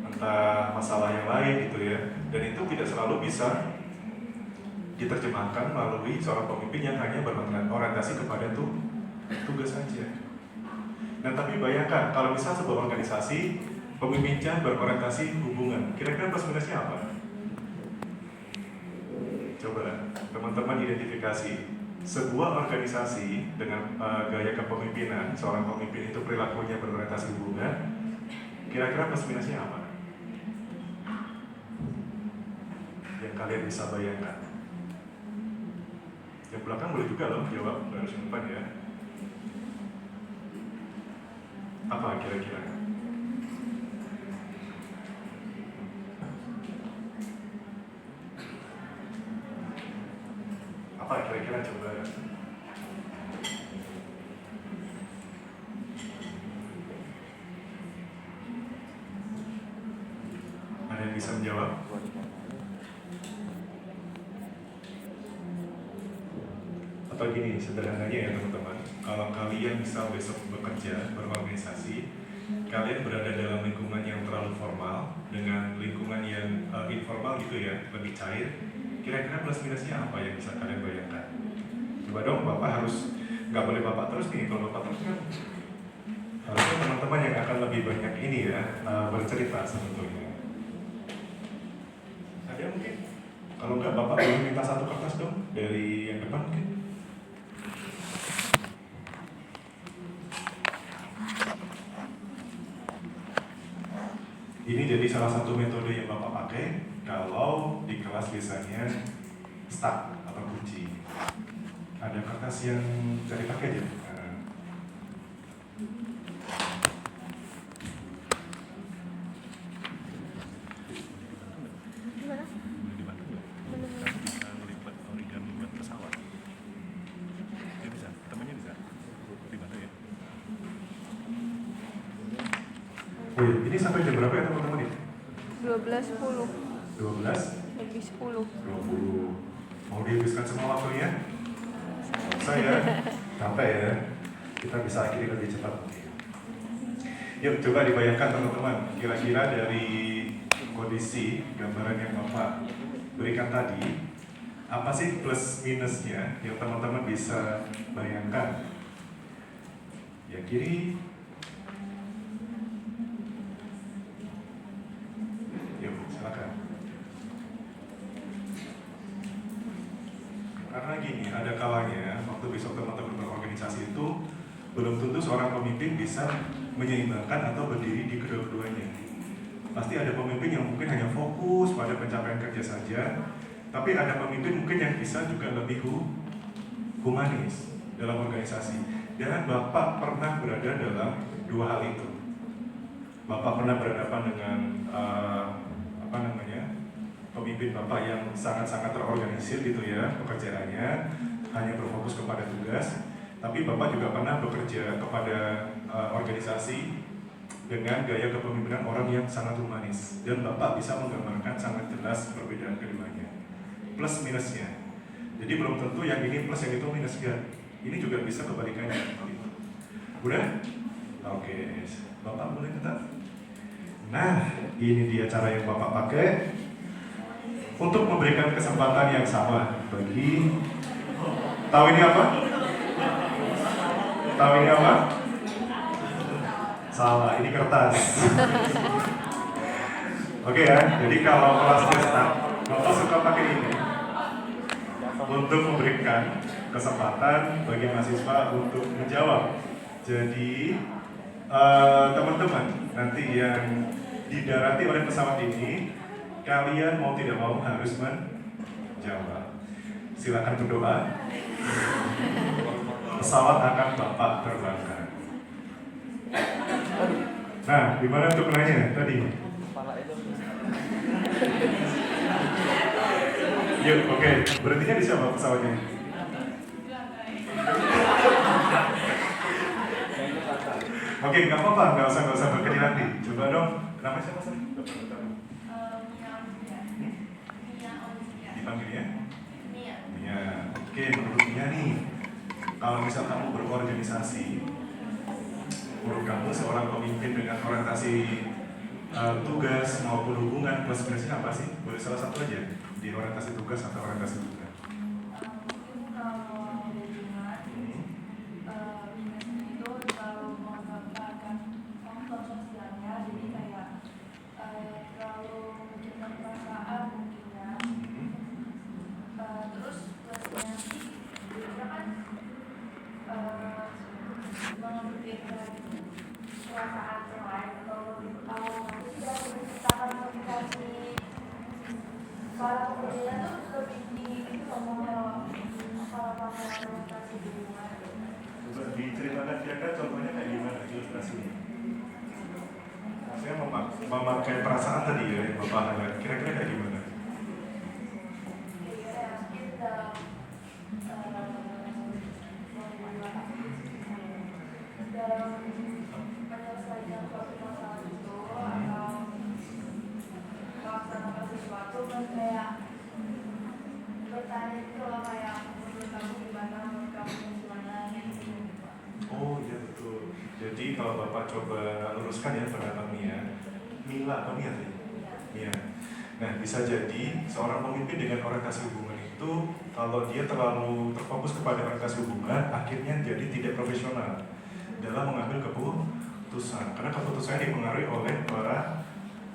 entah masalah yang lain, gitu ya, dan itu tidak selalu bisa diterjemahkan melalui seorang pemimpin yang hanya berorientasi kepada tugas saja. Nah, tapi bayangkan kalau misal sebuah organisasi pemimpinnya berorientasi hubungan, kira-kira plus minusnya apa? Coba teman-teman identifikasi sebuah organisasi dengan gaya kepemimpinan, seorang pemimpin itu perilakunya berorientasi hubungan, kira-kira plus minusnya apa? Yang kalian bisa bayangkan. Yang belakang boleh juga loh jawab, harus depan ya. Apa kira-kira? Apa kira-kira coba? Ada yang bisa menjawab? Atau gini, sederhananya ya teman-teman, kalau kalian misal besok bekerja, berorganisasi, kalian berada dalam lingkungan yang terlalu formal dengan lingkungan yang informal gitu ya, lebih cair, kira-kira plus minusnya apa yang bisa kalian bayangkan? Coba dong, Bapak harus, nggak boleh Bapak terus nih, kalau Bapak terus kan harusnya teman-teman yang akan lebih banyak ini ya, bercerita sebetulnya. Ada mungkin? Kalau nggak, Bapak boleh minta satu kertas dong dari yang depan mungkin. Ini jadi salah satu metode yang Bapak pakai kalau di kelas biasanya stuck atau kunci. Ada kertas yang cari pakai aja. Gimana? Oh iya, ini sampai jam berapa ya teman-teman ini? 12.10 12? lebih 10. 20. Mau dihabiskan semua waktunya? Saya capek ya. Kita bisa akhiri lebih cepat mungkin. Yuk coba dibayangkan teman-teman, kira-kira dari kondisi gambaran yang Bapak berikan tadi, apa sih plus minusnya yang teman-teman bisa bayangkan? Yang kiri. Yuk, silakan. Karena gini, ada kalanya waktu besok teman-teman berorganisasi itu belum tentu seorang pemimpin bisa menyeimbangkan atau berdiri di kedua-duanya. Pasti ada pemimpin yang mungkin hanya fokus pada pencapaian kerja saja, tapi ada pemimpin mungkin yang bisa juga lebih humanis dalam organisasi. Dan Bapak pernah berada dalam dua hal itu. Bapak pernah berhadapan dengan pemimpin Bapak yang sangat-sangat terorganisir gitu ya, pekerjaannya hanya berfokus kepada tugas. Tapi Bapak juga pernah bekerja kepada organisasi dengan gaya kepemimpinan orang yang sangat humanis. Dan Bapak bisa menggambarkan sangat jelas perbedaan keduanya. Plus minusnya. Jadi belum tentu yang ini plus yang itu minus ya. Ini juga bisa kebalikannya. Udah? Oke. Bapak boleh tetap? Nah, ini dia cara yang Bapak pakai untuk memberikan kesempatan yang sama bagi, tahu ini apa? Tahu ini apa? Salah, ini kertas. Oke ya, jadi kalau kelasnya start, Bapak suka pakai ini untuk memberikan kesempatan bagi mahasiswa untuk menjawab. Jadi teman-teman nanti yang didarati oleh pesawat ini, kalian mau tidak mau harus menjawab. Silakan berdoa. Pesawat akan Bapak terbangkan. Nah, gimana untuk nanya tadi? Yuk, oke. Berhentinya di siapa pesawatnya? Oke, nggak apa-apa, nggak usah berkedip hati. Coba dong, nama siapa sih? Dipanggilnya? Mia. Oke, menurut Mia nih, kalau misal kamu berorganisasi, menurut kamu seorang pemimpin dengan orientasi tugas maupun hubungan plus minusnya apa sih? Boleh salah satu aja di orientasi tugas atau orientasi hubungan. Diceritakan kira-kira contohnya kayak gimana ilustrasinya? Saya memakai perasaan tadi ya, Bapak, kira-kira kayak gimana? Menyelesaikan suatu masalah itu atau melaksanakan sesuatu kan kayak bertanya gitu loh, kayak menurut kamu gimana, menurut kalau Bapak coba luruskan ya pendapat Mila apa Mia tadi? Mia. Nah, bisa jadi seorang pemimpin dengan orientasi hubungan itu kalau dia terlalu terfokus kepada orientasi hubungan, akhirnya jadi tidak profesional dalam mengambil keputusan. Karena keputusannya dipengaruhi oleh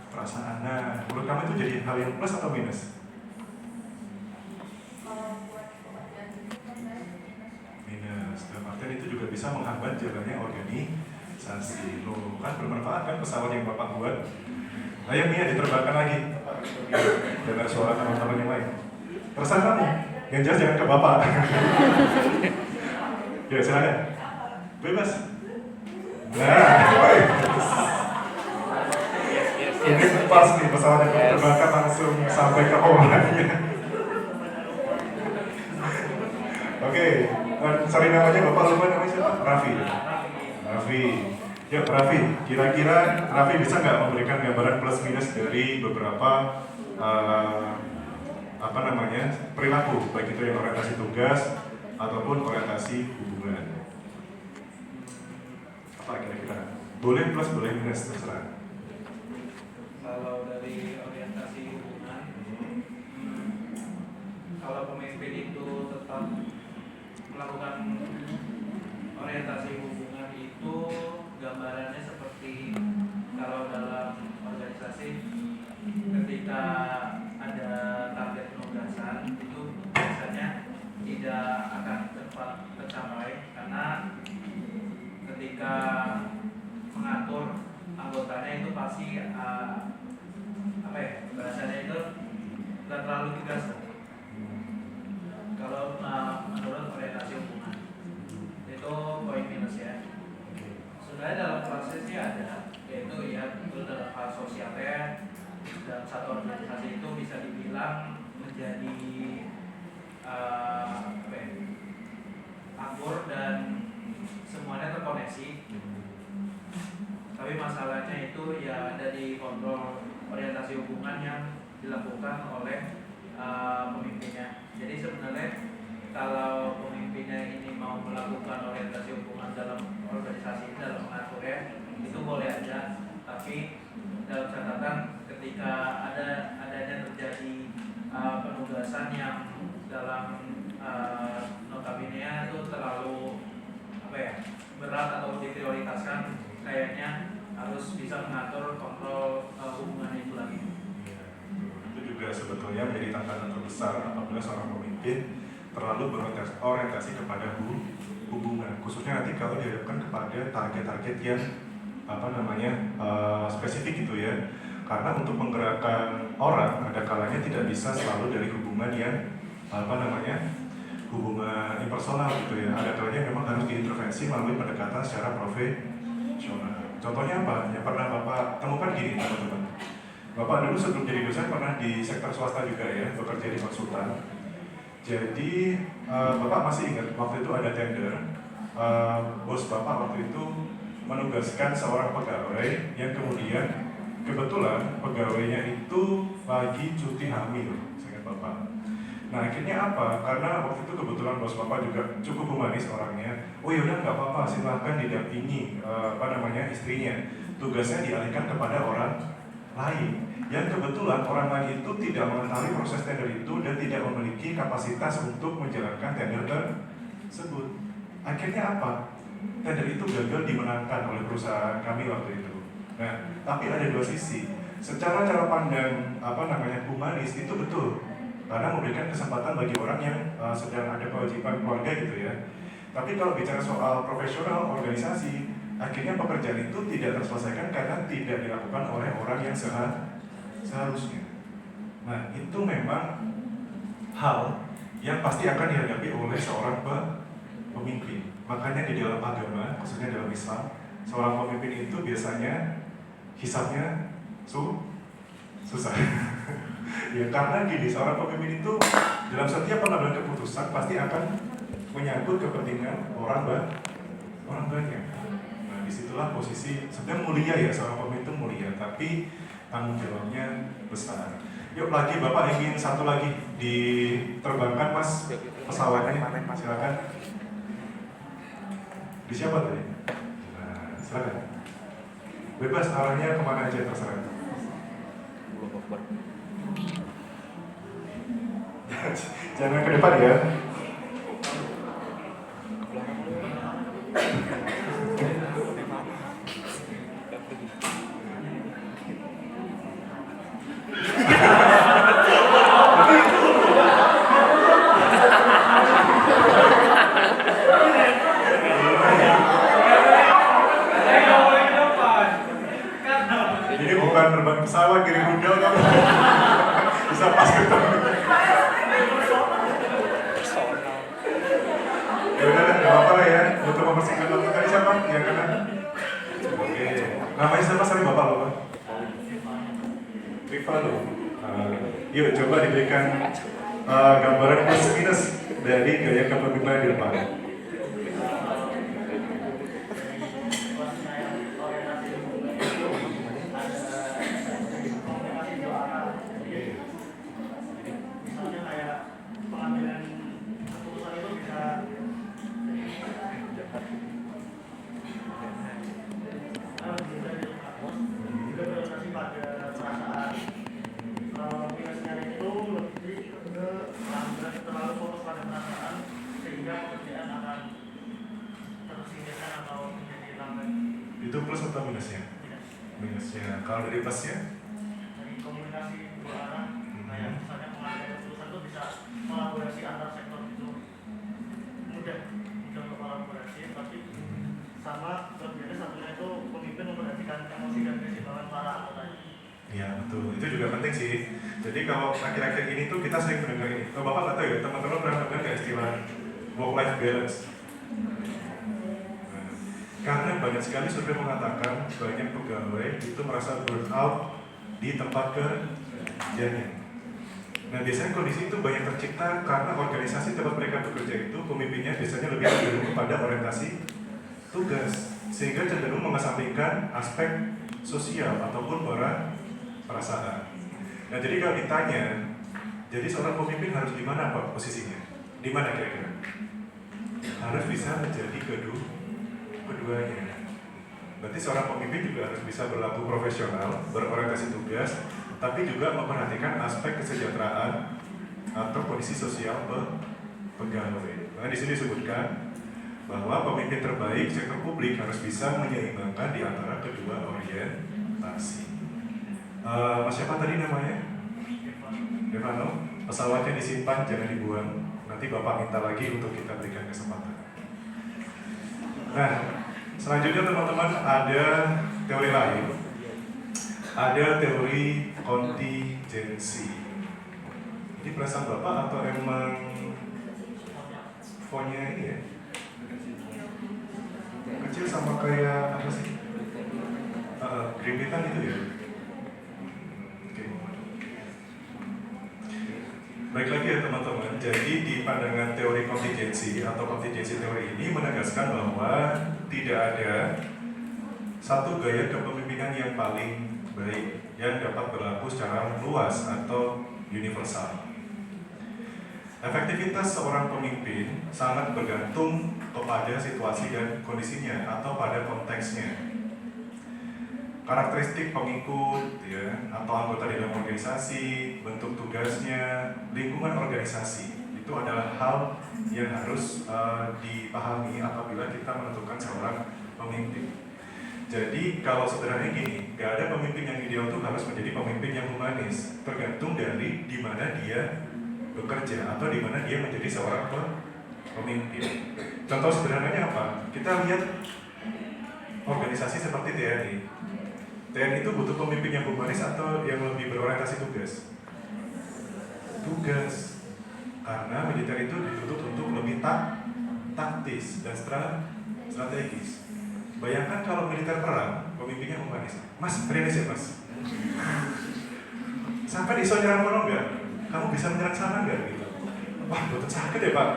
perasaan. Nah, menurut kamu itu jadi hal yang plus atau minus? Kalau buat pekerjaan itu kan saya Minus. Dalam artian itu juga bisa menghambat jalannya organisasi. Loh, kan bermanfaat kan pesawat yang Bapak buat? Ayo Mia, diterbangkan lagi. Dengar suara teman-teman yang lain. Terserah kamu. Yang jelas jangan ke Bapak. Ya, silakan. Bebas. Nah, ini pas nih pesawatnya terbangkan langsung sampai ke orangnya. Oke, sorry namanya Bapak lupa namanya siapa? Raffi. Raffi. Yuk Raffi, kira-kira Raffi bisa nggak memberikan gambaran plus minus dari beberapa perilaku, baik itu yang orientasi tugas ataupun orientasi hubungan. Apa kira-kira? Boleh plus, boleh minus, terserah. Kalau dari orientasi hubungan, kalau pemimpin itu tetap melakukan orientasi hubungan itu gambarannya seperti kalau dalam organisasi ketika ada target penugasan itu biasanya tidak akan cepat tercapai karena ketika mengatur anggotanya itu pasti bahasanya itu tidak terlalu tegas kalau menurut orientasi hubungan itu poin minus ya. Sebenarnya dalam prosesnya ada, yaitu ya betul dalam hal sosialnya dalam satu organisasi itu bisa dibilang menjadi akur dan semuanya terkoneksi. Tapi masalahnya itu ya ada di kontrol orientasi hubungan yang dilakukan oleh pemimpinnya. Jadi sebenarnya kalau pemimpinnya ini mau melakukan orientasi hubungan dalam organisasi, dalam mengaturnya, itu boleh aja. Tapi dalam catatan ketika adanya terjadi penugasan yang dalam notabene itu terlalu berat atau diprioritaskan, kayaknya harus bisa mengatur kontrol hubungan itu lagi. Itu juga sebetulnya menjadi tantangan terbesar apabila seorang pemimpin terlalu berorientasi kepada hubungan, khususnya nanti kalau dihadapkan kepada target-target yang spesifik gitu ya. Karena untuk menggerakkan orang ada kalanya tidak bisa selalu dari hubungan yang hubungan impersonal gitu ya. Ada kalanya memang harus diintervensi melalui pendekatan secara profesional. Contohnya apa? Yang pernah Bapak temukan gini teman-teman. Bapak dulu sebelum jadi dosen pernah di sektor swasta juga ya, bekerja di konsultan. Jadi Bapak masih ingat waktu itu ada tender, bos Bapak waktu itu menugaskan seorang pegawai yang kemudian kebetulan pegawainya itu lagi cuti hamil, saya ingat Bapak. Nah akhirnya apa? Karena waktu itu kebetulan bos Bapak juga cukup humanis orangnya. Oh yaudah nggak apa-apa, silahkan didampingi istrinya. Tugasnya dialihkan kepada orang lain. Yang kebetulan orang lain itu tidak mengetahui proses tender itu dan tidak memiliki kapasitas untuk menjalankan tender tersebut. Akhirnya apa? Tender itu gagal dimenangkan oleh perusahaan kami waktu itu. Nah, tapi ada dua sisi. Secara cara pandang humanis itu betul, karena memberikan kesempatan bagi orang yang sedang ada kewajiban keluarga gitu ya. Tapi kalau bicara soal profesional organisasi, akhirnya pekerjaan itu tidak terselesaikan karena tidak dilakukan oleh orang yang seharusnya. Nah, itu memang hal yang pasti akan dihadapi oleh seorang pemimpin. Makanya di dalam agama, khususnya dalam Islam, seorang pemimpin itu biasanya hisabnya susah. Ya karena gini, seorang pemimpin itu dalam setiap pengambilan keputusan pasti akan menyangkut kepentingan orang banyak. Nah disitulah posisi sebenarnya mulia ya, seorang pemimpin itu mulia, tapi tanggung jawabnya besar. Yuk lagi Bapak ingin satu lagi diterbangkan Mas pesawatnya, silakan. Di siapa tadi? Nah, silakan. Bebas arahnya kemana aja terserah. Jangan ke depan ya. Ini bukan terbang pesawat kirim rudal kan? Bisa pas ketemu. Ya udah, nggak apa-apa lah ya. Untuk mempersingkat waktu tadi siapa? Yang kena? Oke. Namanya siapa? Sorry bapak lupa. Rifano. Yuk coba diberikan gambaran plus minus dari gaya kepemimpinan di depan. Itu plus atau minusnya? Minusnya. Kalau dari plusnya? Dari komunikasi dua arah, kayak misalnya pengambilan keputusan itu bisa kolaborasi antar sektor itu mudah untuk kolaborasi, tapi sama kelebihannya satunya itu pemimpin memperhatikan emosi dan keseimbangan para anggotanya. Iya betul, itu juga penting sih. Jadi kalau akhir-akhir ini tuh kita sering mendengar ini. Kalau bapak nggak tahu ya, teman-teman pernah dengar nggak istilah work-life balance? Karena banyak sekali survei mengatakan banyak pegawai itu merasa burn out di tempat kerjanya. Nah biasanya kondisi itu banyak tercipta karena organisasi tempat mereka bekerja itu pemimpinnya biasanya lebih cenderung kepada orientasi tugas, sehingga cenderung mengesampingkan aspek sosial ataupun perasaan. Nah jadi kalau ditanya, jadi seorang pemimpin harus di mana Pak posisinya? Di mana kira-kira? Harus bisa menjadi keduanya. Berarti seorang pemimpin juga harus bisa berlaku profesional, berorientasi tugas, tapi juga memperhatikan aspek kesejahteraan atau kondisi sosial pegawai. Nah di sini disebutkan bahwa pemimpin terbaik sektor publik harus bisa menyeimbangkan di antara kedua orientasi. Mas siapa tadi namanya? Devano. Pesawatnya disimpan, jangan dibuang. Nanti Bapak minta lagi untuk kita berikan kesempatan. Nah, selanjutnya teman-teman ada teori lain. Ada teori kontingensi. Ini perasaan Bapak atau emang fontnya ini ya? Kecil sama kayak apa sih? Grimpitan itu ya? Oke. Baik lagi ya teman-teman, jadi di pandangan teori kontingensi atau kontingensi teori ini menegaskan bahwa tidak ada satu gaya kepemimpinan yang paling baik yang dapat berlaku secara luas atau universal. Efektivitas seorang pemimpin sangat bergantung kepada situasi dan kondisinya atau pada konteksnya. Karakteristik pengikut ya, atau anggota di dalam organisasi, bentuk tugasnya, lingkungan organisasi itu adalah hal yang harus dipahami apabila kita menentukan seorang pemimpin. Jadi kalau sederhananya gini, gak ada pemimpin yang ideal itu harus menjadi pemimpin yang humanis, tergantung dari di mana dia bekerja atau di mana dia menjadi seorang pemimpin. Contoh sederhananya apa? Kita lihat organisasi seperti TNI. TNI itu butuh pemimpin yang humanis atau yang lebih berorientasi tugas? Tugas. Karena militer itu dituntut untuk lebih taktis dan strategis. Bayangkan kalau militer perang, pemimpinnya humanis. Mas, realistis mas. Sampai iso nyerang kono enggak? Kamu bisa menyerang sana enggak gitu? Wah, betul sakit ya pak.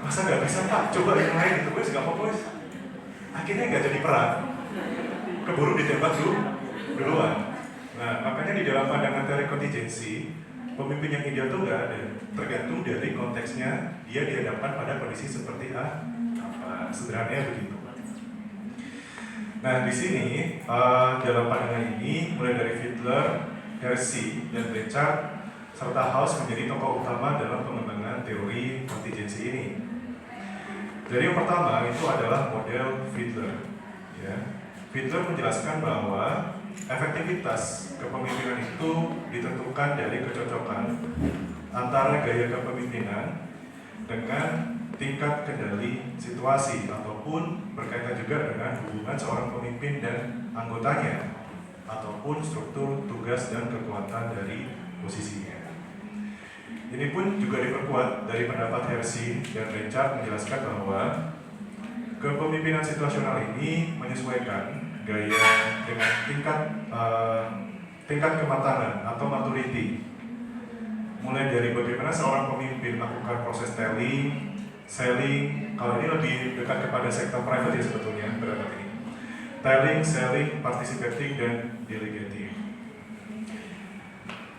Masa nggak bisa pak? Coba yang lain gitu, wes nggak apa-apa wes. Akhirnya nggak jadi perang. Keburu ditembak duluan. Nah, makanya di dalam pandangan teori kontingensi, pemimpin yang ideal itu nggak ada. Tergantung dari konteksnya, dia dihadapkan pada kondisi seperti apa. Sederhananya begitu. Nah, di sini dalam pandangan ini mulai dari Fiedler, Hersey, dan Blanchard serta House menjadi tokoh utama dalam pengembangan teori kontingensi ini. Jadi yang pertama itu adalah model Fiedler. Ya. Fiedler menjelaskan bahwa efektivitas kepemimpinan itu ditentukan dari kecocokan antara gaya kepemimpinan dengan tingkat kendali situasi ataupun berkaitan juga dengan hubungan seorang pemimpin dan anggotanya ataupun struktur tugas dan kekuatan dari posisinya. Ini pun juga diperkuat dari pendapat Hersey dan Blanchard menjelaskan bahwa kepemimpinan situasional ini menyesuaikan gaya dengan tingkat kematangan atau maturity. Mulai dari bagaimana seorang pemimpin melakukan proses telling, selling, kalau ini lebih dekat kepada sektor private ya sebetulnya pendapat ini. Telling, selling, participating, dan delegating.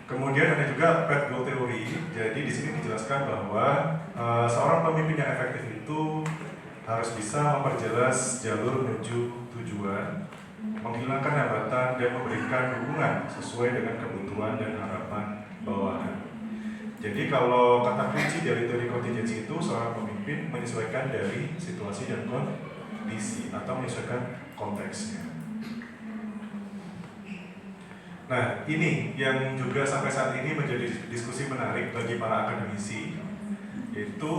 Kemudian ada juga path goal theory. Jadi di sini dijelaskan bahwa seorang pemimpin yang efektif itu harus bisa memperjelas jalur menuju tujuan, menghilangkan hambatan dan memberikan dukungan sesuai dengan kebutuhan dan harapan bawahan. Jadi kalau kata kunci dari teori kontingensi itu seorang pemimpin menyesuaikan dari situasi dan kondisi atau menyesuaikan konteksnya. Nah, ini yang juga sampai saat ini menjadi diskusi menarik bagi para akademisi, yaitu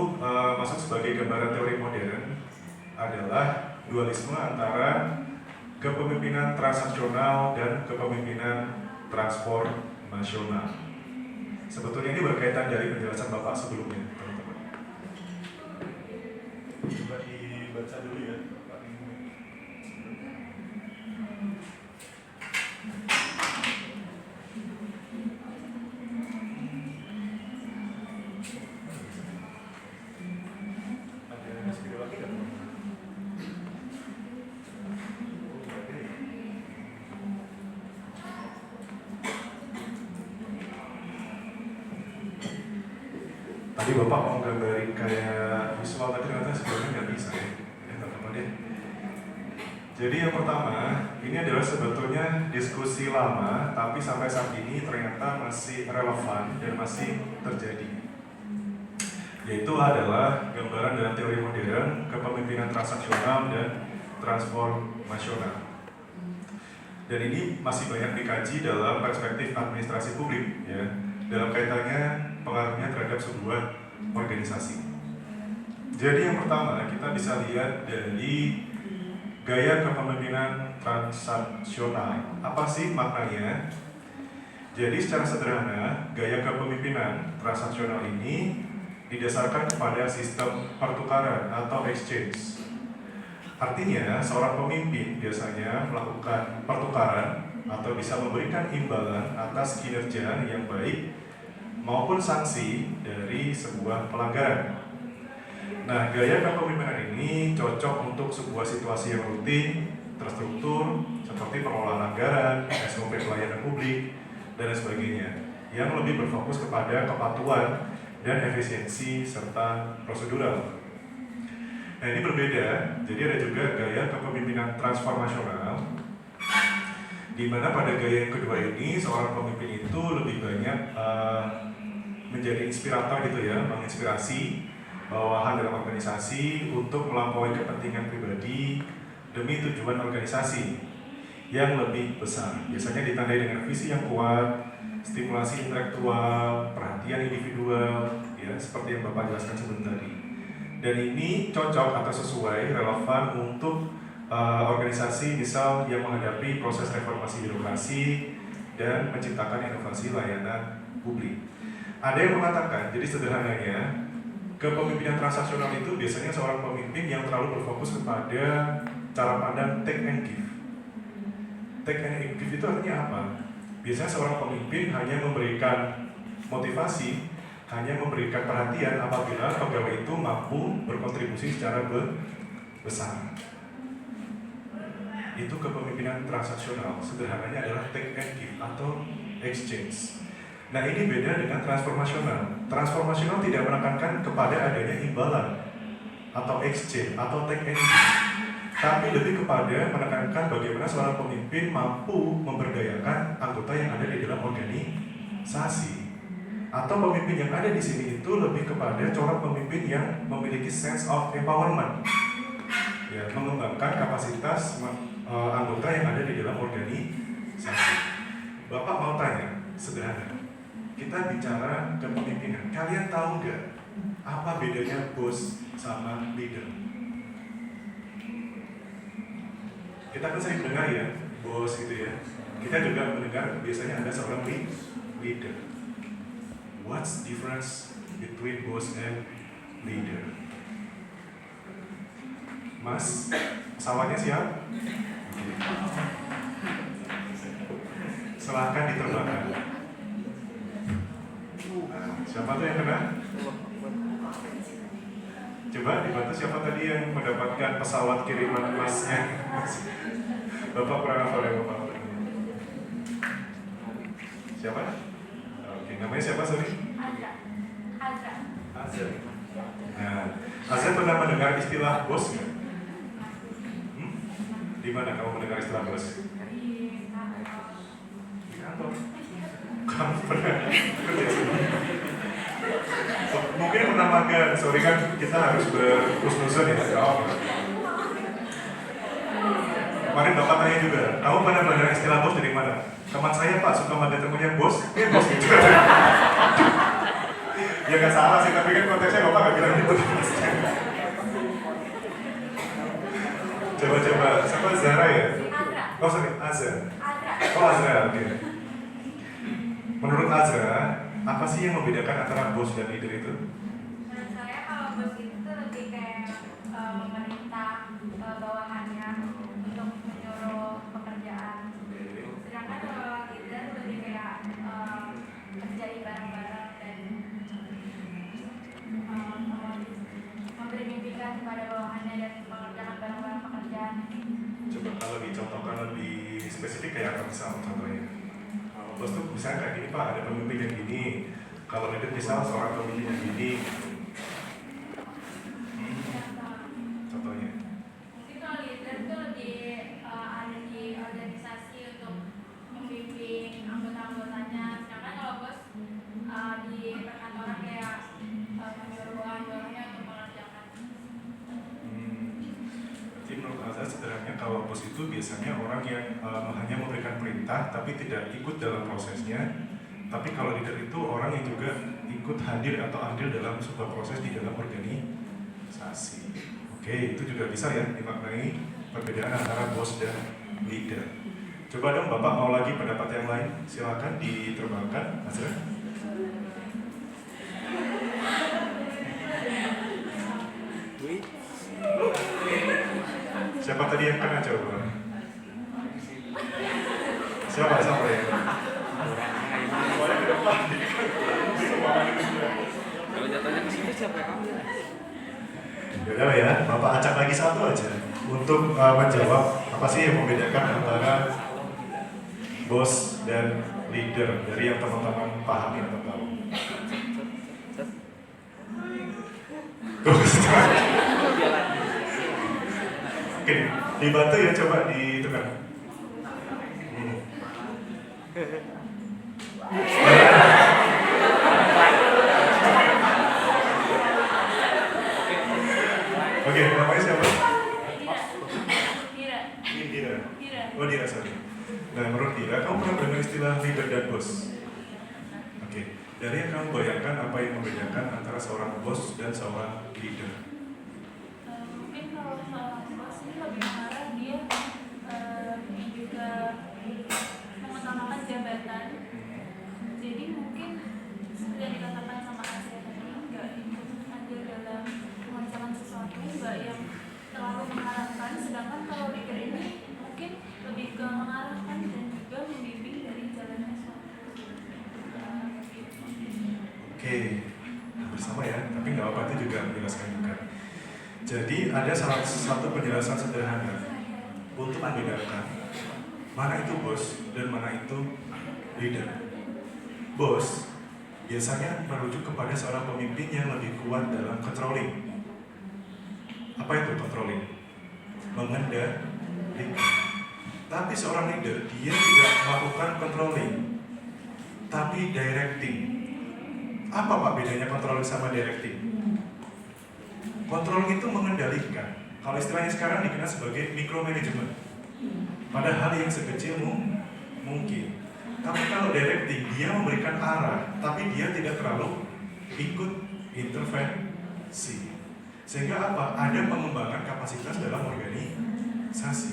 masuk sebagai gambaran teori modern adalah dualisme antara kepemimpinan transaksional dan kepemimpinan transformasional. Sebetulnya ini berkaitan dari penjelasan Bapak sebelumnya, teman-teman. Coba dibaca dulu ya, Pak. Tadi Bapak mau gambarin kayak visual tadi ternyata sebenarnya nggak bisa ya. Nggak apa-apa deh. Jadi yang pertama, ini adalah sebetulnya diskusi lama, tapi sampai saat ini ternyata masih relevan dan masih terjadi. Yaitu adalah gambaran dalam teori modern, kepemimpinan transaksional dan transformasional. Dan ini masih banyak dikaji dalam perspektif administrasi publik, ya, dalam kaitannya pengaruhnya terhadap sebuah organisasi. Jadi yang pertama kita bisa lihat dari gaya kepemimpinan transaksional. Apa sih maknanya? Jadi secara sederhana, gaya kepemimpinan transaksional ini didasarkan kepada sistem pertukaran atau exchange. Artinya, seorang pemimpin biasanya melakukan pertukaran atau bisa memberikan imbalan atas kinerja yang baik maupun sanksi dari sebuah pelanggaran. Nah, gaya kepemimpinan ini cocok untuk sebuah situasi yang rutin, terstruktur, seperti pengelolaan anggaran, SOP pelayanan publik, dan sebagainya, yang lebih berfokus kepada kepatuhan dan efisiensi serta prosedural. Nah, ini berbeda, jadi ada juga gaya kepemimpinan transformasional, di mana pada gaya yang kedua ini seorang pemimpin itu lebih banyak menjadi inspirator gitu ya, menginspirasi bawahan dalam organisasi untuk melampaui kepentingan pribadi demi tujuan organisasi yang lebih besar. Biasanya ditandai dengan visi yang kuat, stimulasi intelektual, perhatian individual, ya seperti yang Bapak jelaskan sebelum tadi. Dan ini cocok atau sesuai, relevan untuk organisasi misal yang menghadapi proses reformasi birokrasi dan menciptakan inovasi layanan publik. Ada yang mengatakan, jadi sederhananya, kepemimpinan transaksional itu biasanya seorang pemimpin yang terlalu berfokus kepada cara pandang take and give. Take and give itu artinya apa? Biasanya seorang pemimpin hanya memberikan motivasi, hanya memberikan perhatian apabila pegawai itu mampu berkontribusi secara besar. Itu kepemimpinan transaksional, sederhananya adalah take and give atau exchange. Nah, ini beda dengan transformasional. Transformasional tidak menekankan kepada adanya imbalan atau exchange atau take and give. tapi lebih kepada menekankan bagaimana seorang pemimpin mampu memberdayakan anggota yang ada di dalam organisasi. Atau pemimpin yang ada di sini itu lebih kepada corak pemimpin yang memiliki sense of empowerment, ya, mengembangkan kapasitas anggota yang ada di dalam organisasi. Bapak mau tanya, sederhana, kita bicara kepemimpinan, kalian tahu nggak apa bedanya bos sama leader? Kita kan sering dengar ya, bos gitu ya. Kita juga mendengar biasanya ada seorang leader. What's difference between boss and leader? Mas, pesawatnya siap? Silahkan diterbangkan. Nah, siapa tuh yang kena? Coba dibantu siapa tadi yang mendapatkan pesawat kiriman masnya? Bapak pernah hafal ya Bapak? Siapa? Oke, namanya siapa sorry? Azra. Nah, Azra pernah mendengar istilah bos nggak? Di mana kamu mendengar istilah bos? Di kantor. Kamu pernah kerja sini? Mungkin pernah magang, sorry kan kita harus berhusnuzon ya. Kemarin Bapak tanya juga, kamu pernah mendengar istilah bos dari mana? Teman saya Pak suka manggil temennya bos, bos gitu. Ya nggak salah sih, tapi kan konteksnya Bapak nggak bilang gitu. Coba-coba, siapa Zara ya? Oh sorry, Azra. Oh Azra, oke. Menurut Azra, apa sih yang membedakan antara bos dan leader itu? Menurut saya kalau bos itu tuh lebih kayak memerintah bawahannya untuk menyuruh pekerjaan. Sedangkan kalau leader lebih kayak kerjain bareng-bareng dan memberi bimbingan kepada bawahannya dan mengerjakan bareng-bareng pekerjaan. Coba kalau dicontohkan lebih spesifik kayak apa misal contohnya? Kalau bos tuh misalnya kayak gini Pak, ada pemimpin yang gini. Kalau leader misal seorang pemimpin yang gini. Contohnya? Mungkin kalau leader tuh lebih ada di organisasi untuk membimbing anggota-anggotanya. Sedangkan kalau bos di perkantoran kayak menyuruh bawahan-bawahannya untuk mengerjakan. Jadi menurut Azhar sederhananya kalau bos itu biasanya orang yang hanya memberikan perintah tapi tidak ikut dalam prosesnya. Tapi kalau leader itu orang yang juga ikut hadir atau andil dalam sebuah proses di dalam organisasi. Oke, itu juga bisa ya dimaknai perbedaan antara bos dan leader. Coba dong Bapak mau lagi pendapat yang lain, silakan diterbangkan, Azra. Siapa tadi yang kena coba? Siapa ya? Semuanya ke depan. Kalau jatuhnya ke situ siapa yang ambil? Yaudah ya, Bapak acak lagi satu aja untuk menjawab apa sih yang membedakan antara bos dan leader dari yang teman-teman pahami atau tahu. Oke, dibantu ya coba ditukar. Oke, namanya siapa? Dira. Oh Dira, sorry. Nah, menurut Dira, kamu pernah dengar istilah leader dan bos? Oke, dari yang kamu bayangkan apa yang membedakan antara seorang bos dan seorang leader? Mungkin kalau seorang bos ini lebih mengarah dia juga mengutamakan jabatan. Jadi mungkin seperti yang dikatakan sama Asia tadi, nggak ikut andil dalam mengerjakan sesuatu, nggak yang terlalu mengharapkan. Sedangkan kalau leader ini mungkin lebih ke mengarahkan dan juga membimbing dari jalannya suatu. Oke, bersama ya, tapi nggak apa-apa itu juga menjelaskan juga. Jadi ada salah satu penjelasan sederhana untuk membedakan mana itu bos dan mana itu leader. Bos biasanya merujuk kepada seorang pemimpin yang lebih kuat dalam controlling. Apa itu controlling? mengendalikan. Tapi seorang leader, dia tidak melakukan controlling, tapi directing. Apa Pak bedanya controlling sama directing? Controlling itu mengendalikan. Kalau istilahnya sekarang dikenal sebagai micromanagement. Pada hal yang sekecil mungkin. Tapi kalau directing, dia memberikan arah, tapi dia tidak terlalu ikut intervensi. Sehingga apa? Ada pengembangan kapasitas dalam organisasi.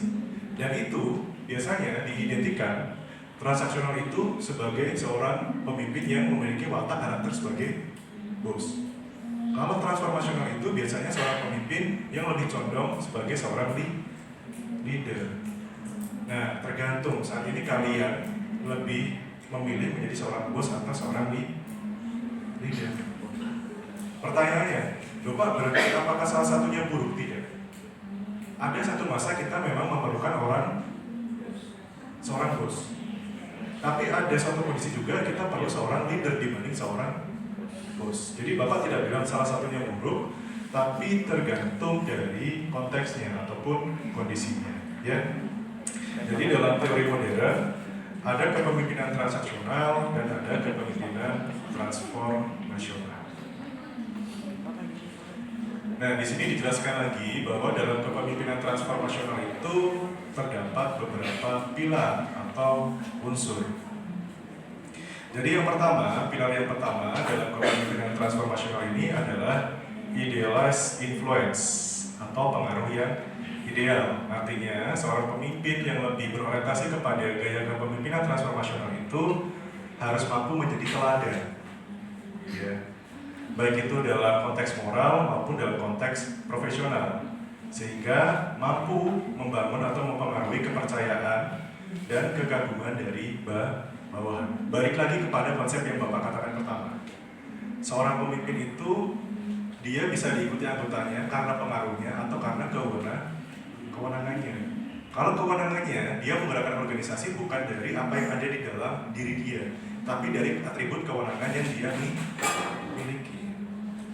Dan itu biasanya diidentikan transaksional itu sebagai seorang pemimpin yang memiliki watak karakter sebagai bos. Kalau transformasional itu biasanya seorang pemimpin yang lebih condong sebagai seorang leader. Nah, tergantung saat ini kalian lebih memilih menjadi seorang bos atau seorang leader. Pertanyaannya, Pak, berarti apakah salah satunya buruk? Tidak. Ada satu masa kita memang memerlukan seorang bos. Tapi ada suatu kondisi juga kita perlu seorang leader dibanding seorang bos. Jadi Bapak tidak bilang salah satunya buruk, tapi tergantung dari konteksnya ataupun kondisinya. Ya. Jadi dalam teori modern ada kepemimpinan transaksional dan ada kepemimpinan transformasional. Nah, di sini dijelaskan lagi bahwa dalam kepemimpinan transformasional itu terdapat beberapa pilar atau unsur. Jadi pilar yang pertama dalam kepemimpinan transformasional ini adalah idealized influence atau pengaruh yang ideal. Artinya, seorang pemimpin yang lebih berorientasi kepada gaya kepemimpinan transformasional itu harus mampu menjadi teladan. Ya. Baik itu dalam konteks moral maupun dalam konteks profesional, sehingga mampu membangun atau mempengaruhi kepercayaan dan kekaguman dari bawahan. Balik lagi kepada konsep yang Bapak katakan pertama, seorang pemimpin itu dia bisa diikuti anggotanya karena pengaruhnya atau karena kewenangannya. Kalau kewenangannya, dia menggerakkan organisasi bukan dari apa yang ada di dalam diri dia, tapi dari atribut kewenangan yang dia miliki.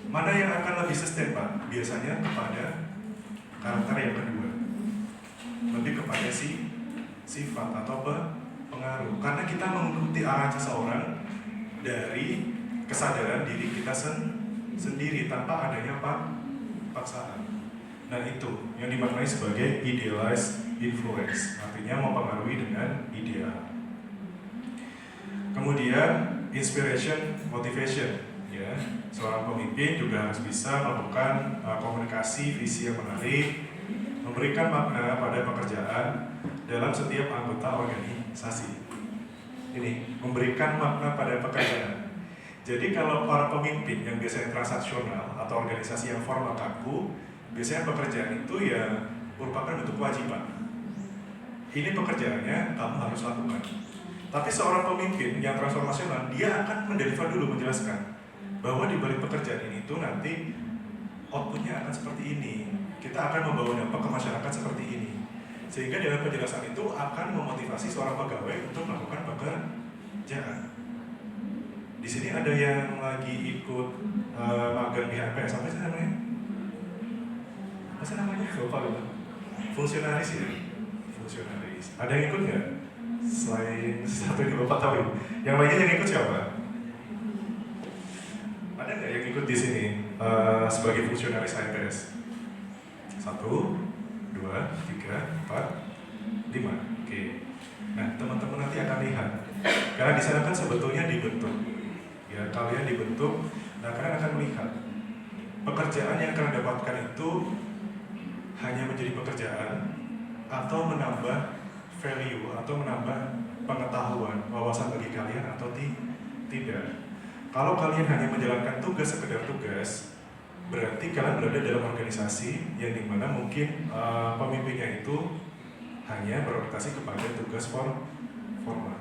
Mana yang akan lebih sustain, Pak? Biasanya kepada karakter yang kedua, lebih kepada sifat atau pengaruh. Karena kita mengikuti arah seseorang dari kesadaran diri kita sendiri tanpa adanya paksaan. Nah, itu yang dimaknai sebagai idealized influence, artinya mempengaruhi dengan ideal. Kemudian inspiration, motivation. Ya, seorang pemimpin juga harus bisa melakukan komunikasi visi yang menarik, memberikan makna pada pekerjaan dalam setiap anggota organisasi. Ini memberikan makna pada pekerjaan. Jadi kalau para pemimpin yang biasanya transaksional atau organisasi yang formal kaku, biasanya pekerjaan itu ya merupakan bentuk kewajiban. Ini pekerjaannya kamu harus lakukan. Tapi seorang pemimpin yang transformasional, dia akan mendeliver dulu, menjelaskan bahwa di balik pekerjaan ini tuh nanti outputnya akan seperti ini. Kita akan membawa dampak ke masyarakat seperti ini. Sehingga dalam penjelasan itu akan memotivasi seorang pegawai untuk melakukan pekerjaan. Di sini ada yang lagi ikut magang di HPS, apa sih namanya? Apa sih namanya? Lupa gitu. Fungsionaris ya? Fungsionaris. Ada yang ikut nggak? Selain satu yang Bapak tahu, yang lainnya yang ikut siapa? Ada nggak yang ikut di sini sebagai fungsionaris HPS? 1, 2, 3, 4, 5. Oke. Nah, teman-teman nanti akan lihat. Karena di sana kan sebetulnya dibentuk. Ya, kalian dibentuk. Nah, kalian akan melihat pekerjaan yang kalian dapatkan itu hanya menjadi pekerjaan atau menambah value atau menambah pengetahuan, wawasan bagi kalian atau tidak. Kalau kalian hanya menjalankan tugas sekedar tugas, berarti kalian berada dalam organisasi yang dimana mungkin pemimpinnya itu hanya berorientasi kepada tugas formal.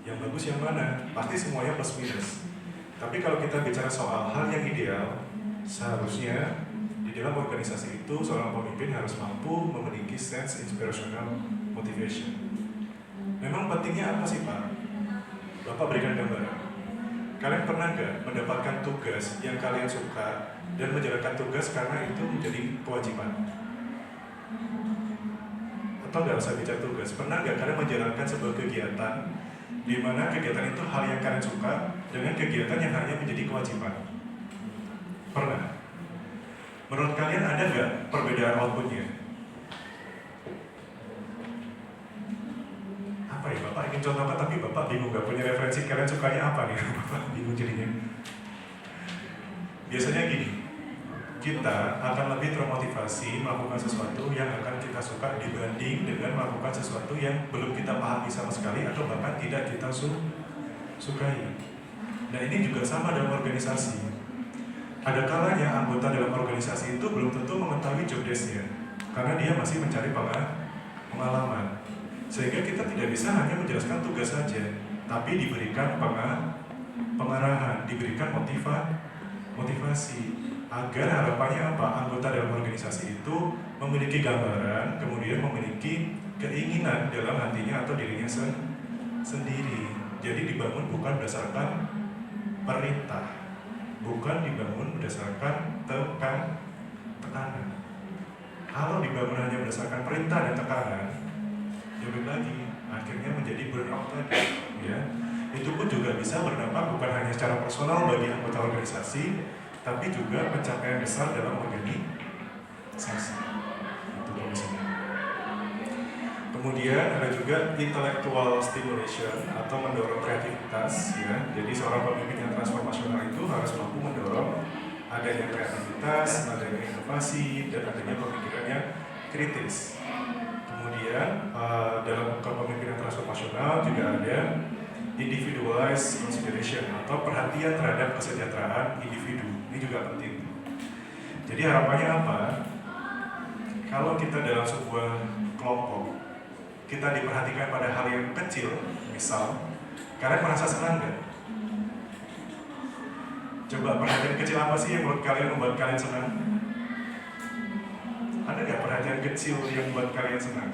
Yang bagus yang mana? Pasti semuanya plus minus. Tapi kalau kita bicara soal hal yang ideal, seharusnya di dalam organisasi itu seorang pemimpin harus mampu memiliki sense inspirational motivation. Memang pentingnya apa sih, Pak? Bapak berikan gambaran. Kalian pernah nggak mendapatkan tugas yang kalian suka dan menjalankan tugas karena itu menjadi kewajiban? atau nggak usah bicara tugas, pernah nggak kalian menjalankan sebuah kegiatan di mana kegiatan itu hal yang kalian suka dengan kegiatan yang hanya menjadi kewajiban? Pernah? Menurut kalian ada nggak perbedaan outputnya? Apa ya, Bapak ingin contohkan tapi Bapak bingung, nggak punya referensi kalian sukanya apa nih? Bapak bingung jadinya. Biasanya gini, kita akan lebih termotivasi melakukan sesuatu yang akan kita suka dibanding dengan melakukan sesuatu yang belum kita pahami sama sekali atau bahkan tidak kita sukai. Nah ini juga sama dalam organisasi. Ada kalanya anggota dalam organisasi itu belum tentu mengetahui job desk-nya karena dia masih mencari pengalaman. Sehingga kita tidak bisa hanya menjelaskan tugas saja, tapi diberikan pengarahan, diberikan motivasi. Agar harapannya apa? Anggota dalam organisasi itu memiliki gambaran, kemudian memiliki keinginan dalam hatinya atau dirinya sendiri. Jadi dibangun bukan berdasarkan perintah, bukan dibangun berdasarkan tekanan. Kalau dibangun hanya berdasarkan perintah dan tekanan, ya lagi akhirnya menjadi burnout tadi. Ya, itu pun juga bisa berdampak bukan hanya secara personal bagi anggota organisasi, tapi juga pencapaian besar dalam organisasi. Itu kondisinya. Kemudian ada juga intellectual stimulation atau mendorong kreativitas. Ya. Jadi seorang pemimpin yang transformasional itu harus mampu mendorong adanya kreativitas, adanya inovasi, dan adanya pemikiran yang kritis. Kemudian dalam kepemimpinan transformasional juga ada individualized consideration atau perhatian terhadap kesejahteraan individu. Ini juga penting. Jadi harapannya apa? Kalau kita dalam sebuah kelompok, kita diperhatikan pada hal yang kecil, misal, kalian merasa senang nggak? Coba perhatian kecil apa sih yang membuat kalian senang? Ada nggak perhatian kecil yang membuat kalian senang?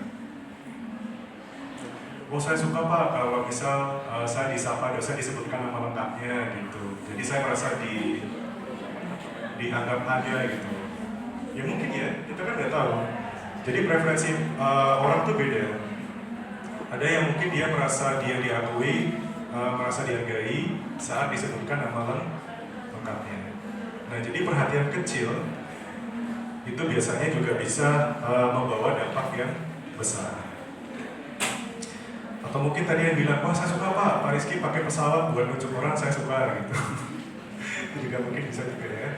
Oh saya suka Pak kalau misal saya disapa, saya disebutkan nama lengkapnya gitu. Jadi saya merasa dianggap ada gitu. Ya mungkin ya, kita kan nggak tahu. Jadi preferensi orang tuh beda. Ada yang mungkin dia merasa dia diakui, merasa dihargai saat disebutkan nama lengkapnya. Nah jadi perhatian kecil itu biasanya juga bisa membawa dampak yang besar. Atau mungkin tadi yang bilang, wah saya suka Pak Rizky pakai pesawat buat nunjuk orang, saya suka gitu. Itu juga mungkin bisa juga ya.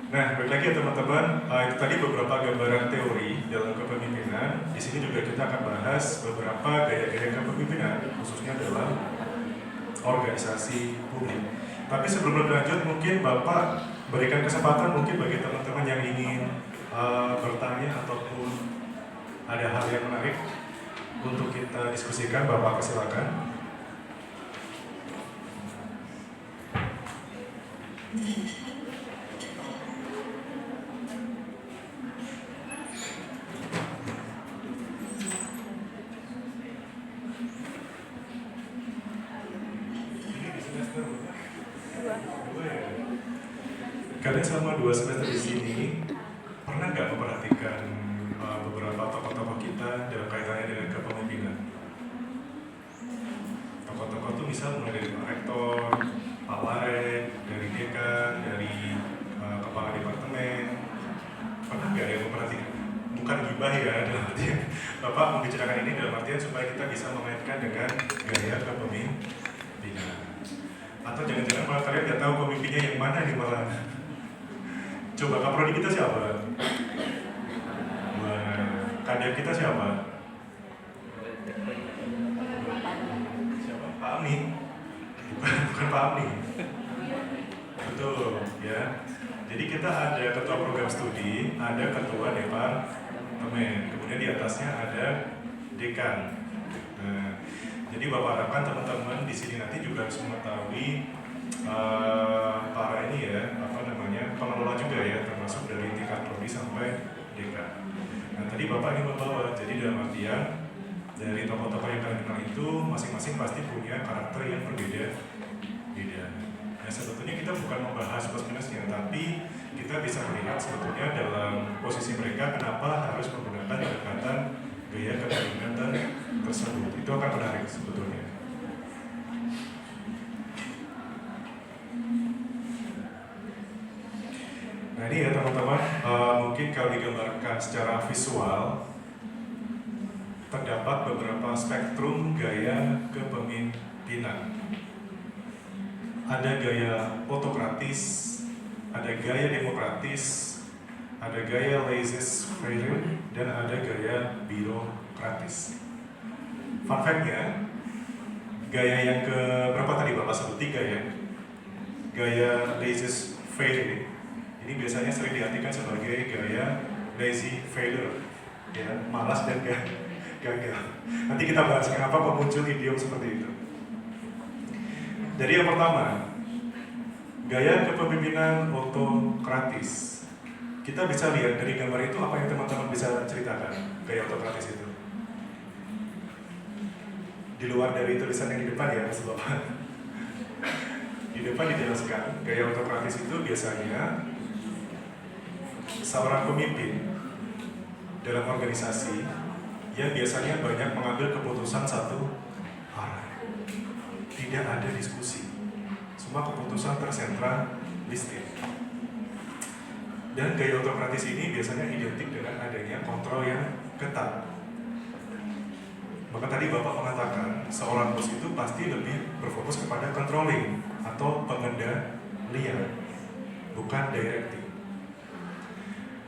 Nah, balik lagi ya teman-teman, itu tadi beberapa gambaran teori dalam kepemimpinan. Di sini juga kita akan bahas beberapa gaya-gaya kepemimpinan, khususnya dalam organisasi publik. Tapi sebelum lebih lanjut, mungkin Bapak berikan kesempatan mungkin bagi teman-teman yang ingin bertanya ataupun ada hal yang menarik untuk kita diskusikan. Bapak silakan. Kalian selama 2 semester di sini pernah nggak memperhatikan beberapa tokoh-tokoh kita dalam kaitannya dengan kepemimpinan? Tokoh-tokoh itu misal mulai dari Pak Rektor, Pak Lare, dari Dekan, dari Kepala Departemen. Pernah nggak yang memperhatikan? Bukan gibah ya, dalam artian Bapak membicarakan ini dalam artian supaya kita bisa mengaitkan dengan gaya kepemimpinan. Atau jangan-jangan malah kalian nggak tahu pemimpinnya yang mana nih malah. Coba kaprodi kita siapa? Kadep kita siapa? Siapa? Pak Amni? Bukan Pak Amni. Betul, ya. Jadi kita ada ketua program studi, ada ketua departemen, kemudian di atasnya ada dekan. Nah, jadi Bapak harapkan teman-teman di sini nanti juga harus mengetahui para ini ya, pengelola juga ya, termasuk dari tingkat prodi sampai dekan. Nah tadi Bapak ingin membawa, jadi dalam artian dari tokoh-tokoh yang kalian kenal itu masing-masing pasti punya karakter yang berbeda. Nah Nah, sebetulnya kita bukan membahas plus minusnya, tapi kita bisa melihat sebetulnya dalam posisi mereka kenapa harus menggunakan pendekatan gaya kepemimpinan tersebut. Itu akan menarik sebetulnya. Nah ini ya teman-teman, mungkin kalau digambarkan secara visual, terdapat beberapa spektrum gaya kepemimpinan. Ada gaya autokratis, ada gaya demokratis, ada gaya laissez-faire, dan ada gaya birokratis. Fun fact-nya, gaya yang ke berapa tadi Bapak sebut? 3 ya? Gaya laissez-faire ini biasanya sering diartikan sebagai gaya lazy failure, ya, malas dan gagal. Nanti kita bahas kenapa kok muncul idiom seperti itu. Jadi yang pertama, gaya kepemimpinan autokratis. Kita bisa lihat dari gambar itu apa yang teman-teman bisa ceritakan gaya autokratis itu. Di luar dari tulisan yang di depan ya, Mas Bapak. Di depan dijelaskan, gaya autokratis itu biasanya seorang pemimpin dalam organisasi yang biasanya banyak mengambil keputusan satu arah. Tidak ada diskusi. Semua keputusan tersentralistik. Dan gaya autokratis ini biasanya identik dengan adanya kontrol yang ketat. Maka tadi Bapak mengatakan seorang bos itu pasti lebih berfokus kepada controlling atau pengendalian, bukan directing.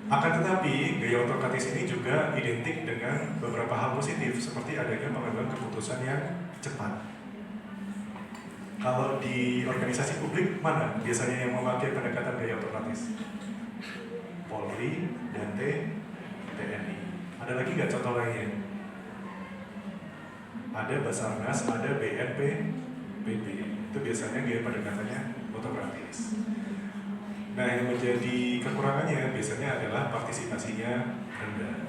Akan tetapi, gaya autokratis ini juga identik dengan beberapa hal positif, seperti adanya pengambilan keputusan yang cepat. Kalau di organisasi publik, mana biasanya yang memakai pendekatan gaya autokratis? Polri dan TNI. Ada lagi nggak contoh lainnya? Ada Basarnas, ada BNPB. Itu biasanya gaya pendekatannya autokratis. Nah, yang menjadi kekurangannya biasanya adalah partisipasinya rendah.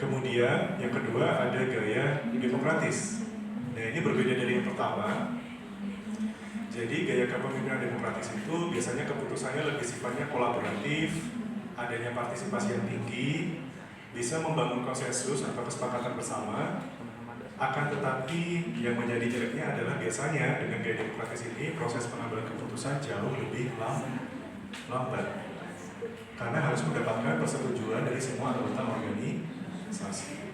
Kemudian yang kedua ada gaya demokratis. Nah, ini berbeda dari yang pertama. Jadi gaya kepemimpinan demokratis itu biasanya keputusannya lebih sifatnya kolaboratif, adanya partisipasi yang tinggi, bisa membangun konsensus atau kesepakatan bersama. Akan tetapi yang menjadi jeleknya adalah biasanya dengan gaya demokratis ini proses pengambilan keputusan jauh lebih lambat karena harus mendapatkan persetujuan dari semua anggota organisasi.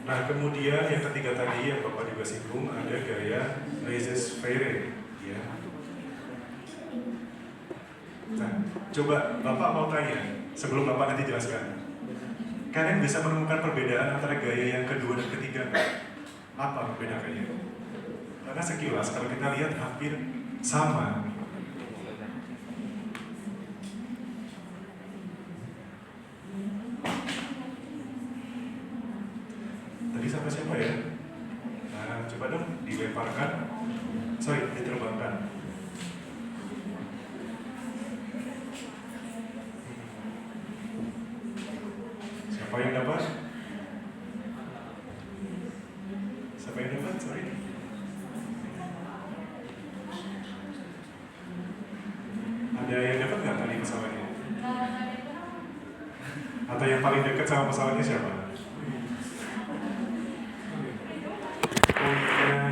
Nah, kemudian yang ketiga tadi yang Bapak juga singgung ada gaya laissez-faire, ya. Nah, coba Bapak mau tanya sebelum Bapak nanti jelaskan. Kalian bisa menemukan perbedaan antara gaya yang kedua dan ketiga nggak? Apa perbedaannya? Karena sekilas kalau kita lihat hampir sama. Tadi sampai siapa ya? Nah, coba dong dilemparkan. Diterbangkan. Siapa yang dapat? Siapa yang dapat? Sorry. Ada yang dapat nggak tadi pesawatnya? Atau yang paling dekat sama pesawatnya siapa? Oh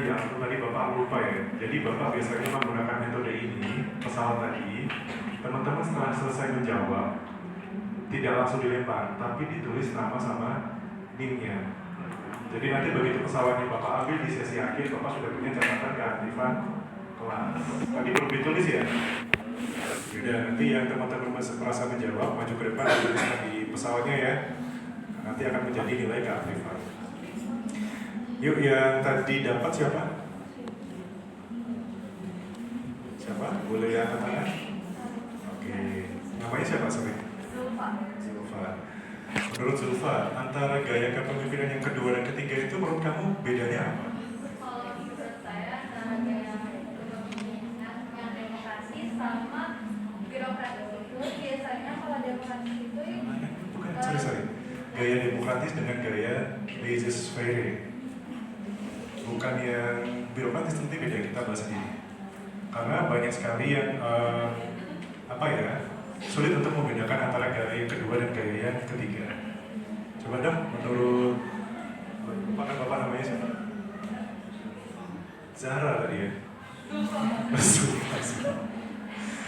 iya, ya tadi Bapak lupa ya. Jadi Bapak biasanya menggunakan metode ini, pesawat tadi. Teman-teman setelah selesai menjawab, tidak langsung dilempar, tapi ditulis nama sama NIM-nya. Jadi nanti begitu pesawatnya Bapak ambil di sesi akhir, Bapak sudah punya catatan keaktifan kelas. Tadi perlu ditulis ya? Yaudah, nanti yang teman-teman merasa menjawab, maju ke depan, dituliskan di pesawatnya ya. Nanti akan menjadi nilai keaktifan. Yuk, yang tadi dapat siapa? Siapa? Boleh yang tangan? Oke, namanya siapa sebenarnya? Zulfa. Menurut Zulfa, antara gaya kepemimpinan yang kedua dan ketiga itu menurut kamu bedanya apa? Kalau menurut saya antara gaya kepemimpinan yang demokratis sama birokratis itu biasanya kalau demokratis itu Bukan, sorry. Gaya demokratis dengan gaya laissez-faire. Bukan yang birokratis, nanti beda, kita bahas ini. karena banyak sekali yang sulit untuk membedakan antara gaya yang kedua dan gaya yang ketiga. Coba dong, menurut bapak namanya siapa? Zahra tadi ya.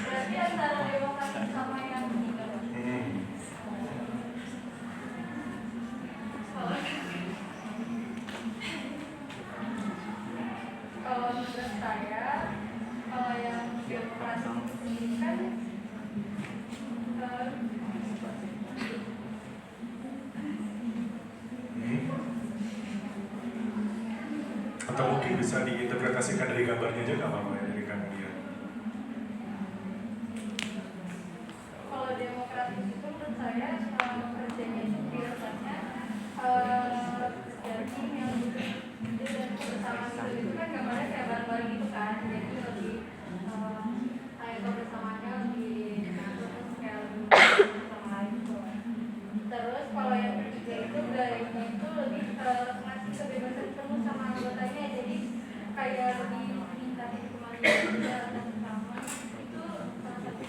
Berarti antara demokratis sama yang ketiga. Kalau menurut saya, kalau yang demokratis ini kan atau mungkin bisa diinterpretasikan dari gambarnya aja nggak apa-apa ya, dari dia. kalau demokratis itu menurut saya kerjanya itu biasanya jadi yang dan kebersamaan itu kan gambarnya kayak bareng-bareng gitu kan, jadi lebih kayak kebersamaannya lebih terus kayak lebih bersama gitu. Terus kalau yang ketiga itu gayanya itu lebih ngasih kebebasan penuh sama anggotanya, jadi kayak lebih minta kemandirian dan sama itu salah satu.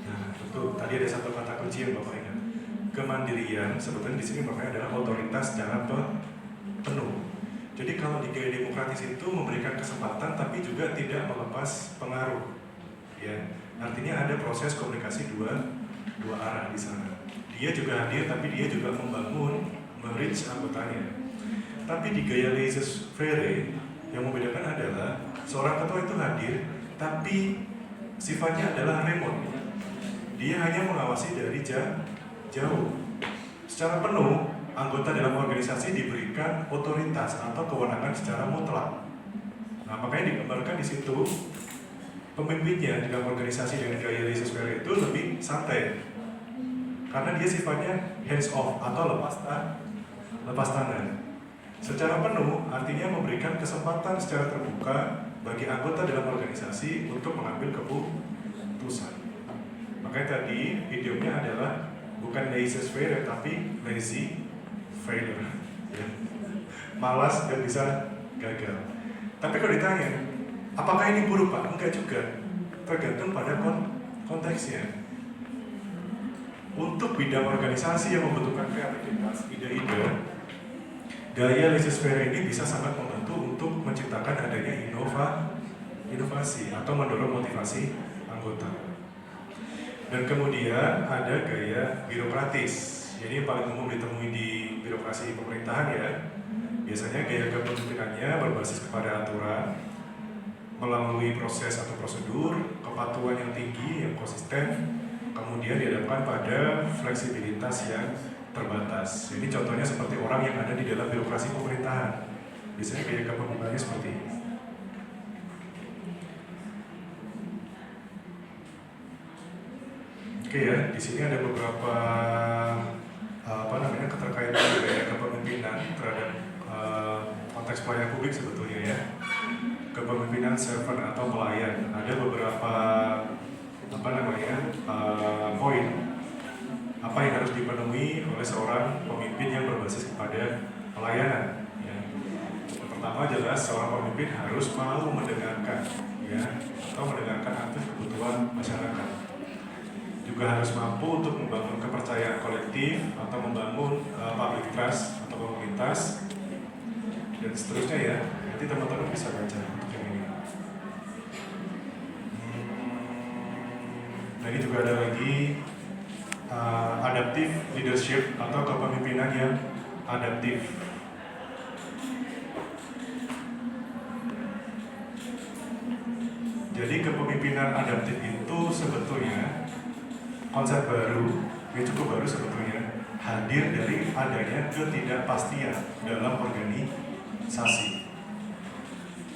Nah, betul. Tadi ada satu kata kunci yang Bapak ingat. Kemandirian sebetulnya di sini makanya adalah otoritas secara penuh. Jadi kalau di gaya demokratis itu memberikan kesempatan tapi juga tidak melepas pengaruh. Ya, artinya ada proses komunikasi dua arah di sana. Dia juga hadir tapi dia juga membangun, merich anggotanya. Tapi di gaya laissez-faire yang membedakan adalah seorang ketua itu hadir tapi sifatnya adalah remote. Dia hanya mengawasi dari jauh. Secara penuh, anggota dalam organisasi diberikan otoritas atau kewenangan secara mutlak. Nah, makanya digambarkan di situ pemimpinnya di dalam organisasi dengan gaya laissez-faire itu lebih santai. Karena dia sifatnya hands off atau lepas tangan. Secara penuh artinya memberikan kesempatan secara terbuka bagi anggota dalam organisasi untuk mengambil keputusan. Makanya tadi idiomnya adalah bukan laissez-faire tapi lazy failure, ya. Malas dan bisa gagal. Tapi kalau ditanya, apakah ini buruk Pak? Enggak juga. Tergantung pada konteksnya. Untuk bidang organisasi yang membutuhkan kreativitas, ide-ide, gaya laissez-faire ini bisa sangat membantu untuk menciptakan adanya inovasi atau mendorong motivasi anggota. Dan kemudian ada gaya birokratis. Jadi yang paling umum ditemui di birokrasi pemerintahan ya. Biasanya gaya kepemimpinannya berbasis kepada aturan, melalui proses atau prosedur, kepatuhan yang tinggi, yang konsisten, kemudian dihadapkan pada fleksibilitas yang terbatas. Jadi contohnya seperti orang yang ada di dalam birokrasi pemerintahan. Biasanya gaya kepemimpinannya seperti ini. Oke ya, di sini ada beberapa keterkaitan gaya kepemimpinan terhadap konteks pelayanan publik sebetulnya ya. Kepemimpinan servant atau pelayan. Ada beberapa poin apa yang harus dipenuhi oleh seorang pemimpin yang berbasis kepada pelayanan. Ya. Yang pertama jelas seorang pemimpin harus mau mendengarkan, ya, atau mendengarkan aktif kebutuhan masyarakat. Juga harus mampu untuk membangun kepercayaan kolektif atau membangun public trust atau komunitas dan seterusnya ya. Nanti teman-teman bisa baca untuk yang ini. Nah ini juga ada lagi adaptive leadership atau kepemimpinan yang adaptif. Jadi kepemimpinan adaptif itu sebetulnya konsep baru, yang cukup baru sebetulnya, hadir dari adanya ketidakpastian dalam organisasi.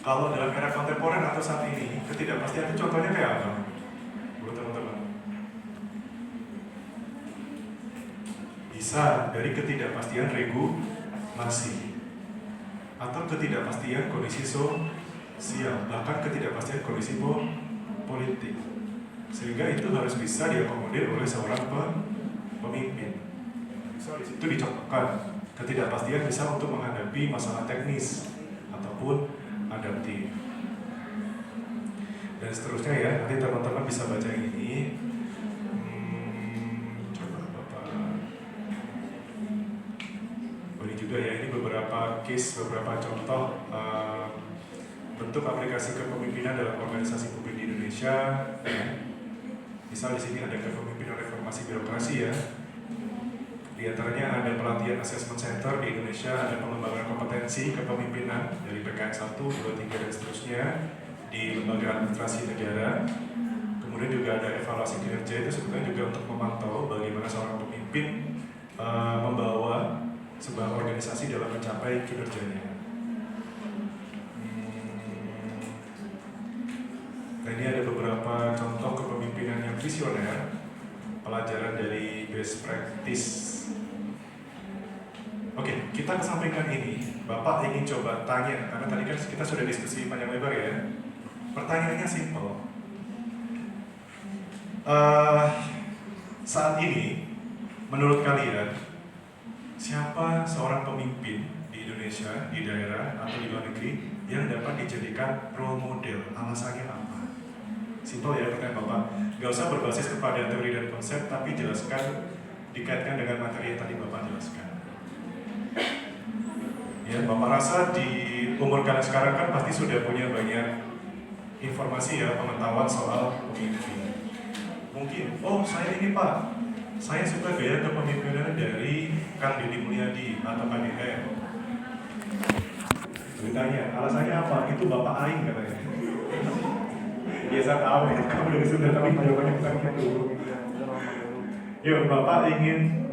Kalau dalam era kontemporer atau saat ini, ketidakpastian itu contohnya kayak apa? Buat teman-teman. Bisa dari ketidakpastian regulasi atau ketidakpastian kondisi sosial, bahkan ketidakpastian kondisi politik. Sehingga itu harus bisa diakomodir oleh seorang pemimpin. So, di situ dicontohkan ketidakpastian bisa untuk menghadapi masalah teknis ataupun adaptif. dan seterusnya ya. Nanti teman-teman bisa baca ini. Coba Bapak. Ini juga ya, ini beberapa case, beberapa contoh bentuk aplikasi kepemimpinan dalam organisasi publik di Indonesia. Misal di sini ada kepemimpinan reformasi birokrasi ya. Di antaranya ada pelatihan assessment center di Indonesia, ada pengembangan kompetensi kepemimpinan dari PKN 1, 2, 3 dan seterusnya di lembaga administrasi negara. Kemudian juga ada evaluasi kinerja, itu sebetulnya juga untuk memantau bagaimana seorang pemimpin membawa sebuah organisasi dalam mencapai kinerjanya. Nah, ini ada beberapa contoh kepemimpinan yang visioner, pelajaran dari best practice. Oke, kita kesampingkan ini. Bapak ingin coba tanya, karena tadi kan kita sudah diskusi panjang lebar ya. Pertanyaannya simpel. Saat ini, menurut kalian, siapa seorang pemimpin di Indonesia, di daerah atau di luar negeri yang dapat dijadikan role model? Alasannya apa? Simpel ya pertanyaan Bapak. Gak usah berbasis kepada teori dan konsep, tapi jelaskan, dikaitkan dengan materi yang tadi Bapak jelaskan. Ya, Bapak rasa di umur kalian sekarang kan pasti sudah punya banyak informasi ya, pengetahuan soal pemimpin. Mungkin, oh saya ini Pak, saya suka gaya kepemimpinan dari Kang Deddy Mulyadi atau KDM. Ditanya, alasannya apa? Itu Bapak Aing katanya. Biasa tahu ya, kamu dari Sunda tapi jawabannya bukan gitu. Yuk, Bapak ingin